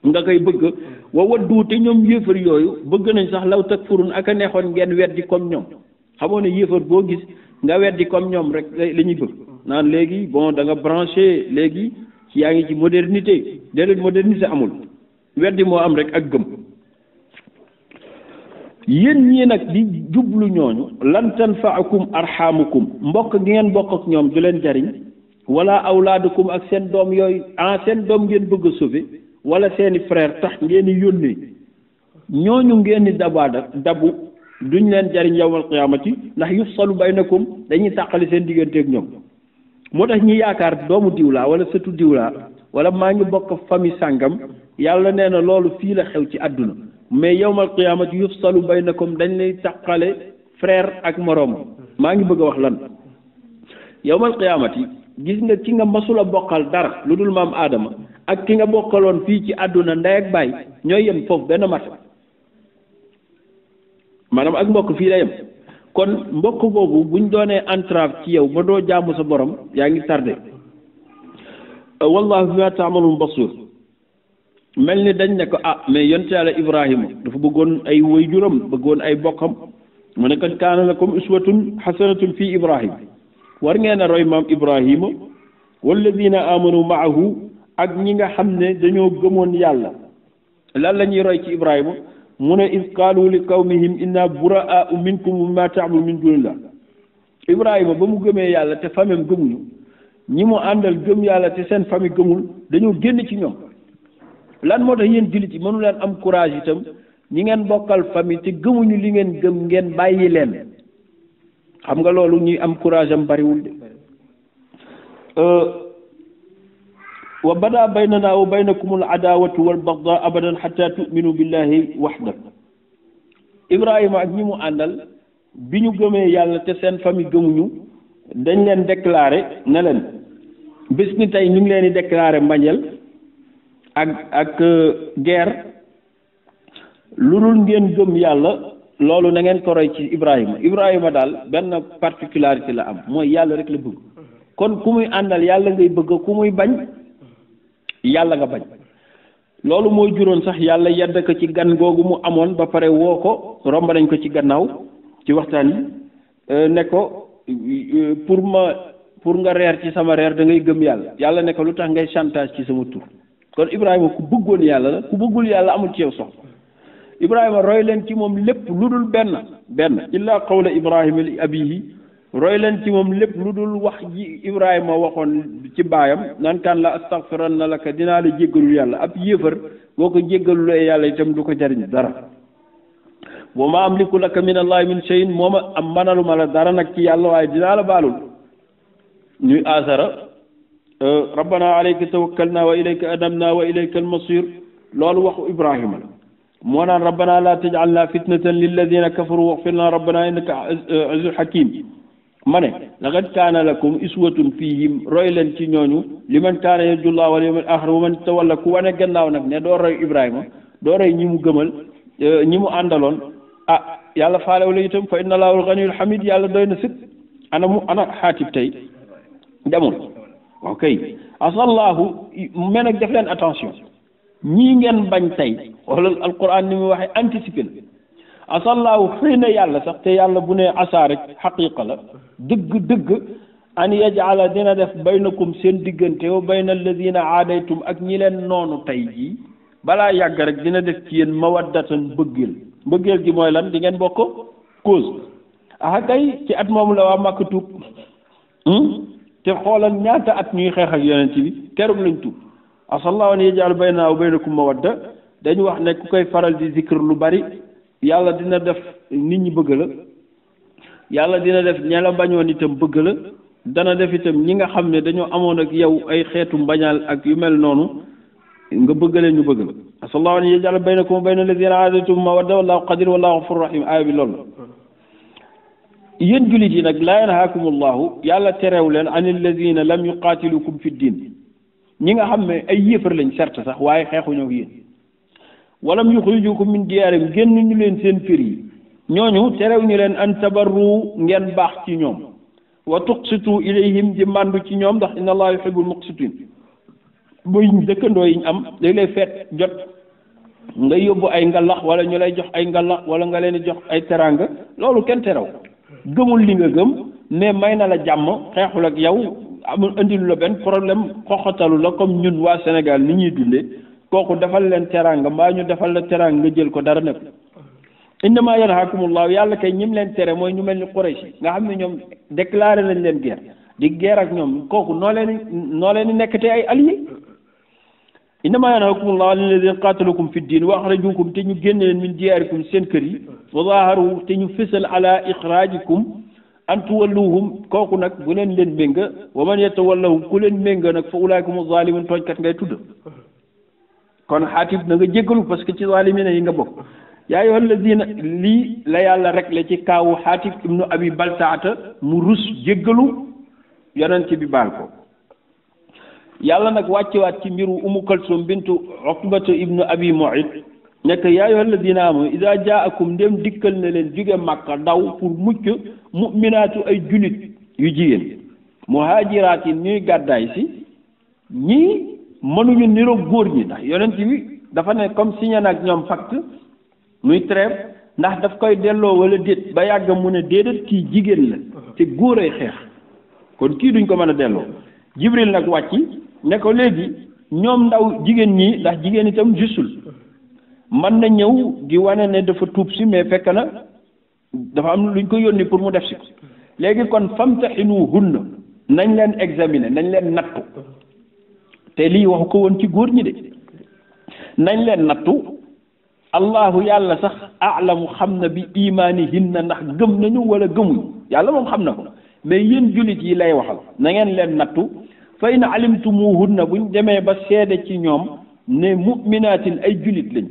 nga koy bëgg wa waddu te ñoom yéefar yooyu bëgg nañ sax law takfurun ak a neexoon ngeen weddi comme ñoom xamoo ne yéefar boo gis nga weddi comme ñoom rek la ñuy bëgg naan léegi bon da nga branché léegi yaa ngi ci modernité déedéet modernité amul weddi moo am rek ak gëm yéen ñii nag di jublu ñooñu lan tanfaakum arxaamukum mbokk gi ngeen bokk ak ñoom du leen jariñ wala awlaadukum ak seen doom yooyu seen doom ngeen bëgg a sauver wala seeni frère tax ngeen di yónnee ñooñu ngeen di dabu duñ leen jariñ yawmal qiyaamati ndax yufsalu baynakum dañuy tàqali seen digganteeg ñoom moo tax ñi yaakaar doomu diwlaa wala sëtu diwlaa wala maa ngi bokk famille sàngam yàlla nee na loolu fii la xew ci àdduna mais yawmal qiyaamati yufsalu baynakum dañ lay tàqale frère ak moroom maa ngi bëgg a wax lan yawmal qiyaamati gis nga ki nga masula bokkal dara lu dul maam aadama ak ki nga bokkaloon fii ci àdduna ndey ak baay ñooy yem foofu benn mat maanaam ak mbokk fii la yem kon mbokk boobu buñ doonee entrave ci yow ba doo jaamu sa borom yaa ngi tardé wallahu bima ta'malun basir mel ni dañ ne ko mais yonent Yàlla Ibrahima dafa bëggoon ay waajuram bëggoon ay bokkam mu ne qad kaana lakum uswatun hasanatun fi Ibrahim war ngeen a roy maam Ibrahima walladina amanu maahu ak ñi nga xam ne dañoo gëmoon yàlla lan la ñuy roy ci Ibrahima mu ne iz qaalu li qawmihim inna buraa'u minkum wa mimma ta'buduuna min duunillah Ibrahima ba mu gëmee yàlla te famille gëmuñu ñi mu àndal gëm yàlla te seen famille gëmul dañoo génn ci ñoom lan moo tax yéen jullit yi mënu leen am courage itam ñi ngeen bokkal famille te gëmuñu li ngeen gëm ngeen bàyyi leen xam nga loolu ñuy am courage am bariwul de wa bada baynana wa baynakumul adawatu wal bagda abadan hatta tu'minu billahi wahda Ibrahima ak ñi mu àndal bi ñu gëmee yàlla te seen famille gëmuñu dañ leen déclaré ne leen bés ni tey ñu ngi leen di déclaré mbañeel ak guerre lu dul ngeen gëm yàlla loolu na ngeen ko roy ci Ibrahima daal benn particularité la am mooy yàlla rek la bëgg kon ku muy àndal yàlla ngay bëgg ku muy bañ yàlla nga bañ loolu mooy juróon sax yàlla yedd ko ci gan googu mu amoon ba pare woo ko romb nañ ko ci gannaaw ci waxtaan yi ne ko pour nga reer ci sama reer da ngay gëm yàlla ne ko lu tax ngay chantage ci sama tur kon Ibrahima ku bëggoon yàlla la ku bëggul yàlla amul ci yow soxla Ibrahima roy leen ci moom lépp lu dul benn illa qawla Ibrahima li abihi roy leen ci moom lépp lu dul wax ji Ibrahima waxoon ci baayam naan kaan la astaghfiranna laka dinaa la jéggalul yàlla ab yéefar boo ko jéggalulee yàlla itam du ko jariñ dara wa ma amliku laka min allahi min shay'in mooma am manaluma la dara nag ci yàlla waaye dinaa la baalul ñuy asara rabbana alayka tawakkalna wa ilayka anabna wa ilayka almasir loolu waxu Ibrahima la moo naan rabbana la taj'alna fitnatan lilladina kafaru waghfirna rabbana innaka azizun hakim ma ne laqad kaana lakum iswatun fihim roy leen ci ñooñu liman kaana yarjullaha wal yawmal aaxir wa man tawalla ku wane gannaaw nag ne doo roy Ibrahima doo roy ñi mu gëmal ñi mu àndaloon yàlla faalew la itam fa inna llaaha al-ghaniyyul hamiid yàlla doy na sëkk ana xaatib tey demul waaw kay asallaahu mais nag def leen attention ñii ngeen bañ tey wala alquran ni mu waxee anticipé la asallaahu xëy na yàlla sax te yàlla bu ne asa rek xaqiqa la dëgg an yajala dina def baynakum seen diggante wa bayna alladina aadaytum ak ñi leen noonu tey jii balaa yàgg rek dina def ci yéen mawaddatan mbëggeel gi mooy lan di ngeen bokk cause kay ci at moom la waa Makka tuub te xoolal ñaata at ñuy xeex ak yonent bi keroog lañ tuub asallaahu an yajala baynana wa baynakum mawadda dañu wax ne ku koy faral di zikr lu bari yàlla dina def nit ñi bëgg la yàlla dina def ña la bañoon itam bëgg la dana def itam ñi nga xam ne dañoo amoon ak yow ay xeetu mbañaal ak yu mel noonu nga bëgg leen ñu bëgg la asallahu an yaj'ala baynakum wa bayna alladhina aadaytum mawadda wallahu qadir wallahu ghafurur rahim aaya bi loolu yéen jullit yi nag laa yanhaakumullahu yàlla terew leen an alladhina lam yuqaatilukum fi diin ñi nga xam ne ay yéefar lañ certes sax waaye xeexuñoo ak yéen walam yuxrijukum min diyaarim génn ñu leen seen kër yi ñooñu terew ñu leen an tabarru ngeen baax ci ñoom wa tuqsitu ilayhim di màndu ci ñoom ndax inna allaha yuhibbul muqsitin muy dëkkandoo yi ñu am léeg lay feet jot nga yóbbu ay ngalax wala ñu lay jox ay ngalax wala nga leen di jox ay teranga loolu kenn terew gëmul li nga gëm mais may na la jàmm xeexul ak yow amul indilu la benn problème xoxotalu la comme ñun waa Sénégal ni ñuy dundee kooku defal leen teranga mbaa ñu defal la teranga nga jël ko dara nekk innama yanhaakumullahu yàlla kay ñim leen tere mooy ñu mel ni Quraysh nga xam ne ñoom déclaré nañ leen guerre di guerre ak ñoom kooku noo leen di nekk te ay alliés innama yanhaakumullahu an alladhina qaatalukum fi ddin wa akhrajukum te ñu génne leen min diyaarikum seen kër yi wa zaaharu te ñu fësal ala ixraajikum an tuwalluhum kooku nag bu leen ménga wa man yatawallahum ku leen ménga nag fa ulaa'ika humu zaalimuun tooñkat ngay tudd kon xaatib na nga jéggalu parce que ci zaalimiina yi nga bokk yaa ayyuhal lazina lii la yàlla rek la ci kaawu xaatib ibnu abi baltaata mu rus jéggalu yonent bi baal ko yàlla nag wàccewaat ci mbiru umu kalsum bintu uqbata ibnu abi mu'ayt nekk yaa ayyuhal lazina amanu idaa jaakum ndem dikkal na leen jóge Makka daw pour mucc mu'minaatu ay julit yu jigéen muhaajiraat yi ñuy gàddaay si ñii mënuñu niroog góor ñi ndax yonent bi dafa ne comme signé nag ñoom pacte muy trêve ndax daf koy delloo wala déet ba yàgg mu ne déedéet kii jigéen la te góor ay xeex kon kii duñ ko mën a delloo Jibril nag wàcci ne ko léegi ñoom ndaw jigéen ñi ndax jigéen itam justul mën na ñëw di wane ne dafa tuub si mais fekk na dafa am luñ ko yónni pour mu def si ko léegi kon famtahinuhunna nañ leen examiner nañ leen nattu te lii waxu ko woon ci góor ñi de nañ leen nattu allahu yàlla sax aalamu xam na bi imaanihinna ndax gëm nañu wala gëmuñ yàlla moom xam na ko mais yéen jullit yi lay waxal na ngeen leen nattu fa in alimtumuhunna buñ demee ba seede ci ñoom ne mu'minaatin ay jullit lañ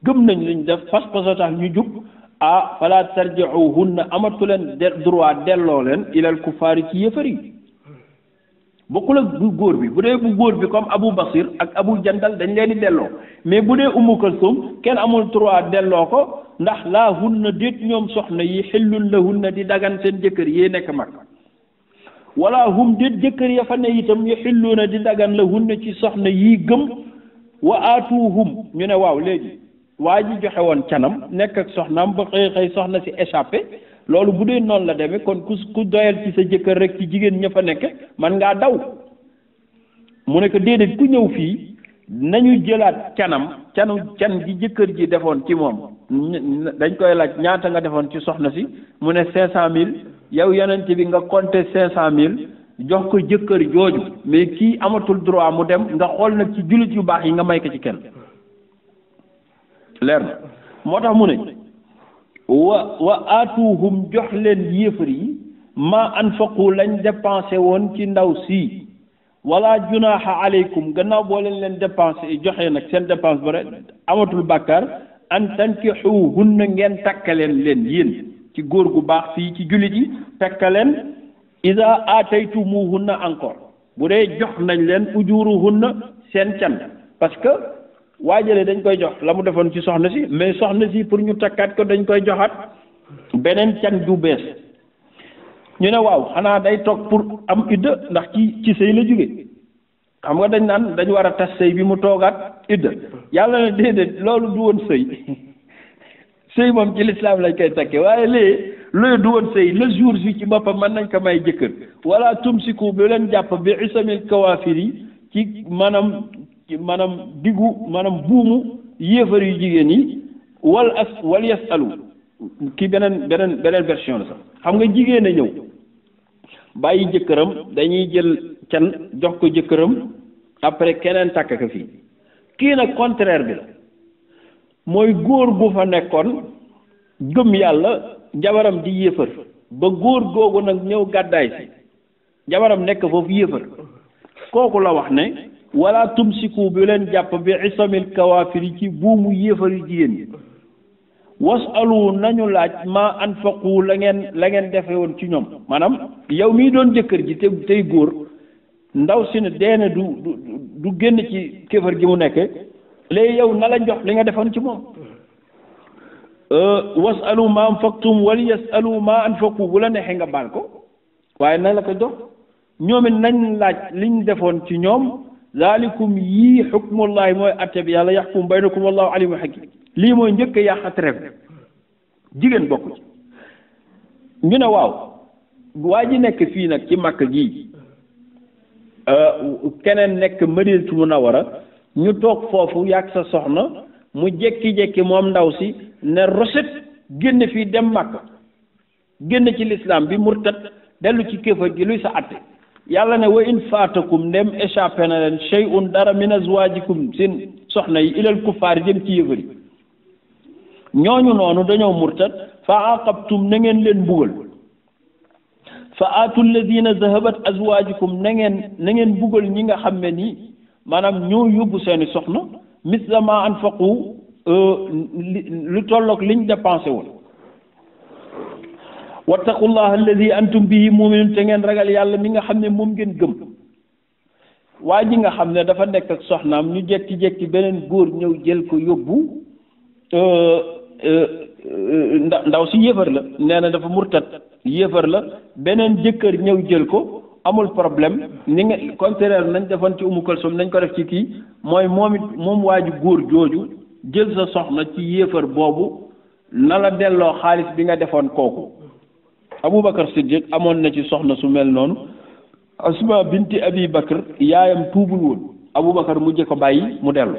gëm nañ luñ def pas-pas tax ñu jub fala tarji'uhunna amatu leen droit delloo leen ilal kufaari ci yëfar yi bokkul ak bu góor bi bu dee bu góor bi comme Abu Basir ak Abu Jandal dañ leen di delloo mais bu dee Ummu Kalsum kenn amul droit delloo ko ndax laa hunna déet ñoom soxna yi xillun lahunna di dagan seen jëkkër yee nekk mag wala hum déet jëkkër ya fa ne itam yu xilluuna di dagan lahunna ci soxna yii gëm wa aatuhum ñu ne waaw léegi waa ji joxe woon canam nekk ak soxnaam ba xëy soxna si échappé loolu bu dee noonu la demee kon ku doyal ci sa jëkkër rek ci jigéen ña fa nekk man ngaa daw mu ne ko déedéet ku ñëw fii nañu jëlaat can gi jëkkër ji defoon ci moom dañ koy laaj ñaata nga defoon ci soxna si mu ne 500000 yow yonent bi nga compter 500000 jox ko jëkkër jooju mais kii amatul droit mu dem nga xool nag ci jullit yu baax yi nga may ko ci kenn leer na moo tax mu ne wa aatuhum jox leen yéefar yi ma anfaqu lañ dépensé woon ci ndaw si wala junaaha aleykum gannaaw boo leen dépensé joxe nag seen dépense ba rek amatul bàkkaar an tankixuhunna ngeen takkaleen leen yéen ci góor gu baax fii ci jullit yi fekk leen iza aataytumuhunna encore bu dee jox nañ leen ujuruhunna seen can parce que waajale dañ koy jox la mu defoon ci soxna si mais soxna si pour ñu takkaat ko dañ koy joxaat beneen can ju bees ñu ne waaw xanaa day toog pour am idda ndax ci sëy la jóge xam nga dañ naan dañ war a tas sëy bi mu toogaat idda yàlla ne déedéet loolu du woon sëy sëy moom ci lislaam lañ koy takke waaye léegi loolu du woon sëy le jour ji ci boppam mën nañ ko may jëkkër wala tumsiku bi leen jàpp bi isamil kawaafir yi ci maanaam diggu maanaam buumu yéefar yu jigéen yi wal yasalu ki beneen version la sax xam nga jigéen a ñëw bàyyi jëkkëram dañuy jël can jox ko jëkkëram après keneen takk ko fii kii nag contraire bi la mooy góor gu fa nekkoon gëm yàlla jabaram di yéefar ba góor googu nag ñëw gàddaay si jabaram nekk foofu yéefar kooku la wax ne wala tumsiku bi leen jàpp bi isamil kawaafir yi ci buumu yéefar yu jigéen yi wasalu nañu laaj ma anfaqu la ngeen defe woon ci ñoom maanaam yow mii doon jëkkër ji tey góor ndaw si ne deene du génn ci kéefar gi mu nekk léegi yow na la jox li nga defoon ci moom wasalu ma anfaqtum wala yasalu ma anfaqu bu la neexee nga baal ko waaye na la ko jox ñoom it nañ laaj liñ defoon ci ñoom zalikum yii xukmullahi mooy atte bi yàlla yaxkum baynakum wallahu alimun hakim lii mooy njëkk a yàq trêve jigéen bokk ci ñu ne waaw waa ji nekk fii nag ci Makka gii keneen nekk Madinatu Munawwara ñu toog foofu yàgg sa soxna mu jekki-jekki moom ndaw si ne roset génn fii dem Makka génn ci lislaam bi murtat dellu ci kéefar gi luy sa atte yàlla ne wa in faatakum ndem échappé na leen shay'un dara min azwajikum seen soxna yi ilal kuffaar jëm ci yëfar yi ñooñu noonu dañoo murtat fa aqabtum na ngeen leen mbugal fa aatu alladina zahabat azwajukum na ngeen mbugal ñi nga xam ne nii maanaam ñoo yóbbu seeni soxna misla ma anfaqu lu tolloog liñ dépensé woon wattaqullaha alladi antum bihi muminun te ngeen ragal yàlla mi nga xam ne moom ngeen gëm waa ji nga xam ne dafa nekk ak soxnaam ñu jekki-jekki beneen góor ñëw jël ko yóbbu ndaw si yéefar la nee na dafa murtat yéefar la beneen jëkkër ñëw jël ko amul problème ni nga contraire nañ defoon ci Umu Kalsum nañ ko def ci kii mooy moom waa ji góor jooju jël sa soxna ci yéefar boobu na la delloo xaalis bi nga defoon kooku Aboubacar Siddiq amoon na ci soxna su mel noonu Asma binti Abi Bakr yaayam tuubul woon Aboubacar mujj ko bàyyi mu dellu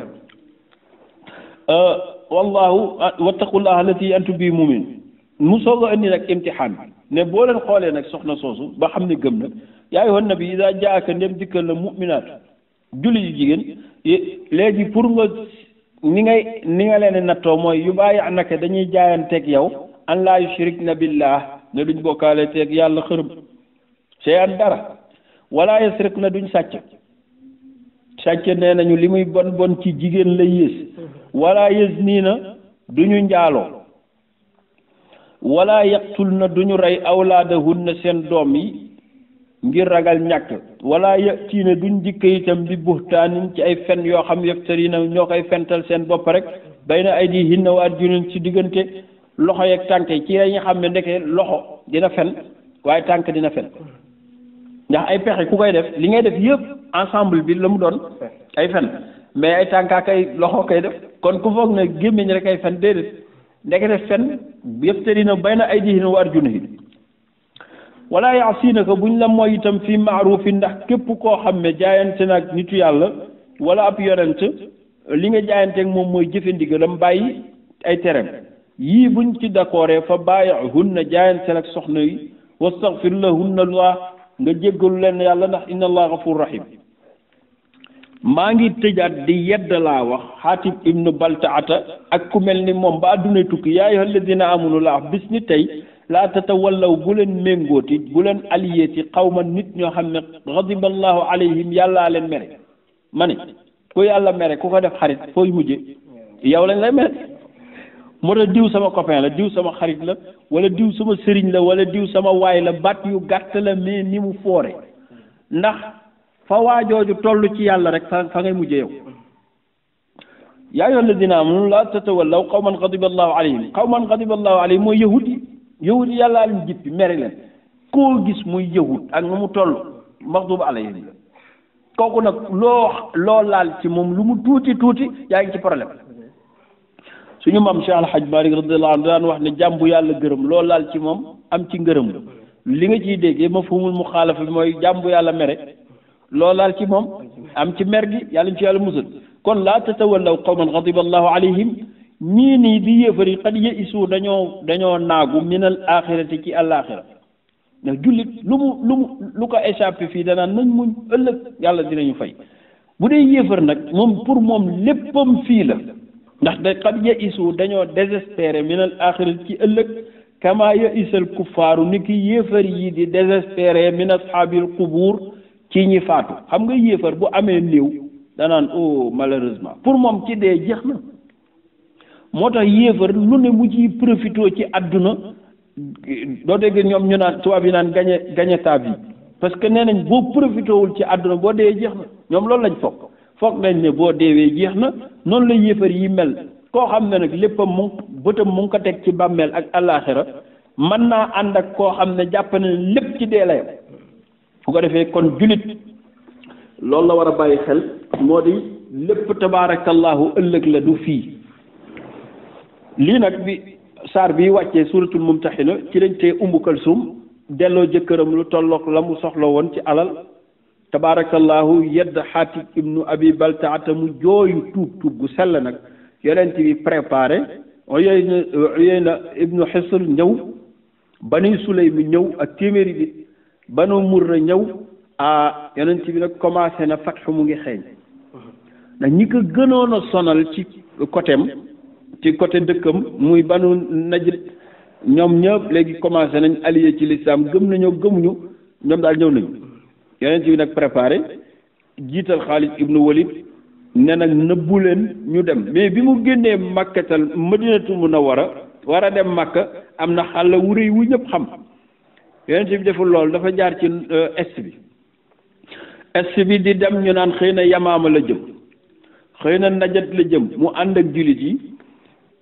wallahu wattaqullaha allati antum bi mumin mu soog a indi nag imtixaan bi ne boo leen xoolee nag soxna soosu ba xam ne gëm na yaa ayyuhan nabi idaa jaaka ndem dikkal la mu'minaat julli yu jigéen léegi pour nga ni nga leen nattoo mooy yu bàyyi naka dañuy jaayanteeg yow an laa yushrikna billah ne duñ bokkaale teeg yàlla xërëm shay'an dara wala yasrikna duñ sàcc nee nañu li muy bon bon ci jigéen la yées wala yaznina duñu njaaloo wala yaqtulna duñu rey awlaadahunna seen doom yi ngir ragal ñàkk wala yatiina duñ dikk itam bi buhtaanin ci ay fen yoo xam yaftarina ñoo koy fental seen bopp rek bayna aydihinna wa arjulihinna ci diggante loxo yeeg tànk yi ci lañuy xam ne ndeke loxo dina fen waaye tànk dina fen ndax ay pexe ku koy def li ngay def yëpp ensemble bi la mu doon ay fen mais ay tànkaa kay loxo koy def kon ku foog ne gémmiñ rek ay fen déedéet ndekete fen yaftarina bayna aydihinna wa arjulihinna wala yaasina ko buñ la mooy itam fii maarufin ndax képp koo xam ne jaayante nag nitu yàlla wala ab yonent li nga jaayanteeg moom mooy jëfe ndigalam bàyyi ay terem yii buñ ci d'accord fa bàyyihunna jaayante nag soxna yi wastaghfir lahunna Allah nga jéggalu leen yàlla ndax inna Allah ghafur rahim maa ngi tëjaat di yedd laa wax Xaatib ibnu Baltaata ak ku mel ni moom ba addunay tukki yaa ayyuhal ladina amanu laa wax bis ni tey laa tatawallaw bu leen méngooti bu leen alliéeti xawma nit ñoo xam ne ghadiballahu alayhim yàllaa leen mere ma ne ku yàlla mere ku ko def xarit fooy mujje yow lañ lay mere moo tax diw sama copain la diw sama xarit la wala diw sama sëriñ la wala diw sama waay la baat yu gàtt la mais ni mu foore ndax fa waajooju toll ci yàlla rek fa ngay mujje yow yaa ayyuha alladina amanu laa tatawallaw qawman ghadiba allahu alayhim qawman ghadiba allahu alayhim mooy yahud yi yàllaa leen jippi mere leen koo gis muy yahud ak nu mu toll maghdub alayhim kooku nag loo laal ci moom lu mu tuuti yaa ngi ci problème suñu maam Cheikh Al Hadj Malick radiyallahu anhu daan wax ne jàmm bu yàlla gërëm loo laal ci moom am ci ngërëm li nga ciy déggee mafhumul muxaalafa bi mooy jàmm bu yàlla mere loo laal ci moom am ci mer gi yàlla ñu ci yàlla musal kon laa tatawallaw qawman ghadiba allahu alayhim ñii nii di yéefari qad ya'isu dañoo naagu minal axirati ci àllaaxira ndax jullit lu ko échappé fii danaan nañ muñ ëllëg yàlla dinañu fay bu dee yéefar nag moom pour moom léppam fii la ndax da qad ya'isu dañoo désespéré minal axirati ci ëllëg kama ya'isal kuffaaru ni ki yéefar yi di désespéré min ashaabil qubuur ci ñi faatu xam nga yéefar bu amee néew danaan oh malheureusement pour moom ci dee jeex na moo tax yéefar lu ne mu ciy profité ci àdduna doo dégg ñoom ñu naan tubaab yi naan gañe ta vie parce que nee nañ boo profité wul ci àdduna boo dee jeex na ñoom loolu lañ foog nañ ne boo deewee jeex na noonu la yéefar yi mel koo xam ne nag léppam bëtam mu ngi ko teg ci bàmmeel ak àllaaxira mën naa ànd ak koo xam ne jàpp ne lépp ci dee la yam bu ko defee kon julit loolu la war a bàyyi xel moo di lépp tabaarakallahu ëllëg la du fii lii nag bi saar bi wàccee suratul mumtaxina ci lañ tee Ummu Kalsum delloo jëkkëram lu tollook la mu soxla woon ci alal tabaarakallahu yedd Xaatib ibnu Abi Baltaata mu jooyu tuub gu sell nag yonent bi préparé Uyayna ibnu Xisr ñëw Bani Sulaym ñëw ak téeméeri bi Banu Murra ñëw yonent bi nag commencé na fatxu mu ngi xeeñ ndax ñi ko gënoon a sonal ci côté dëkkam muy Banu Najd ñoom ñëpp léegi commencé nañ allié ci l'islam gëm nañoo gëmuñu ñoom daal ñëw nañu yonent bi nag préparé jiital Xaalid ibnu Walid ne nag nëbbu leen ñu dem mais bi mu génnee Makkatal Madinatu Munawwara war a dem Makka am na xàll wu rëy wu ñëpp xam yonent bi deful loolu dafa jaar ci est bi di dem ñu naan xëy na Yamaama la jëm xëy na Najat la jëm mu ànd ak jullit yi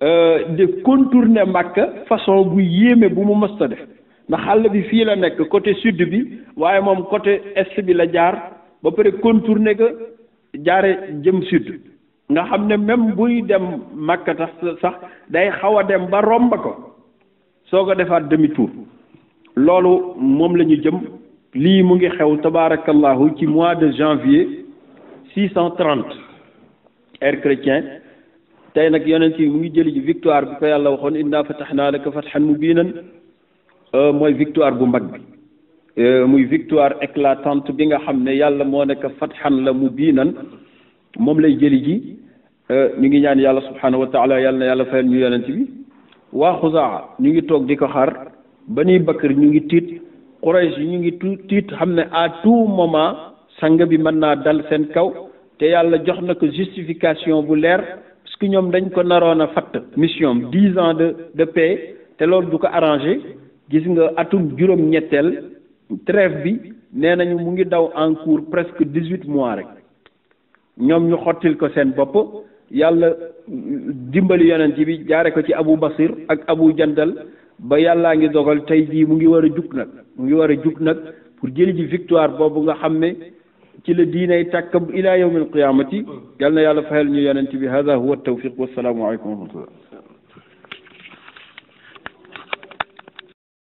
de contourner Makka façon bu yéeme bu mu mësta def ndax xàll bi fii la nekk côté sud bi waaye moom côté est bi la jaar ba pare contourner ko jaare jëm sud nga xam ne même buy dem Makka tax sax day xaw a dem ba romb ko soo ko defaat demi tour loolu moom la ñu jëm lii mu ngi xew tabaarakallahu ci mois de janvier 630 ère chrétien tey nag yonent yi mu ngi jëli ji victoire bi ko yàlla waxoon inna fatahnaa laka fathan mubiinan mooy victoire bu mag bi muy victoire éclatante bi nga xam ne yàlla moo nekk fathan la mubiinan moom lay jëli ji ñu ngi ñaan yàlla subhaanahu wa taala yàlla na yàlla fayal ñu yonent bi waa Xuzaa ñu ngi toog di ko xaar Bani Bakr ñu ngi tiit Quraysh ñu ngi tiit xam ne à tout moment sang bi mën naa dal seen kaw te yàlla jox na ko justification bu leer parce que ñoom dañ ko naroon a fatt mission 10 ans de paix te loolu du ko arrangé gis nga atum juróom-ñetteel trêve bi nee nañu mu ngi daw en cours presque 18 mois rek ñoom ñu xottil ko seen bopp yàlla dimbali yonent bi jaare ko ci Abu Basir ak Abu Jandal ba yàllaa ngi dogal tey jii mu ngi war a jug nag pour jëli ji victoire boobu nga xam ne ci la diinay tàkk ila yawmil qiyaamati yal na yàlla fayal ñu yonent bi hada huwa tawfiq wassalaamu aleykum wa rahmatullah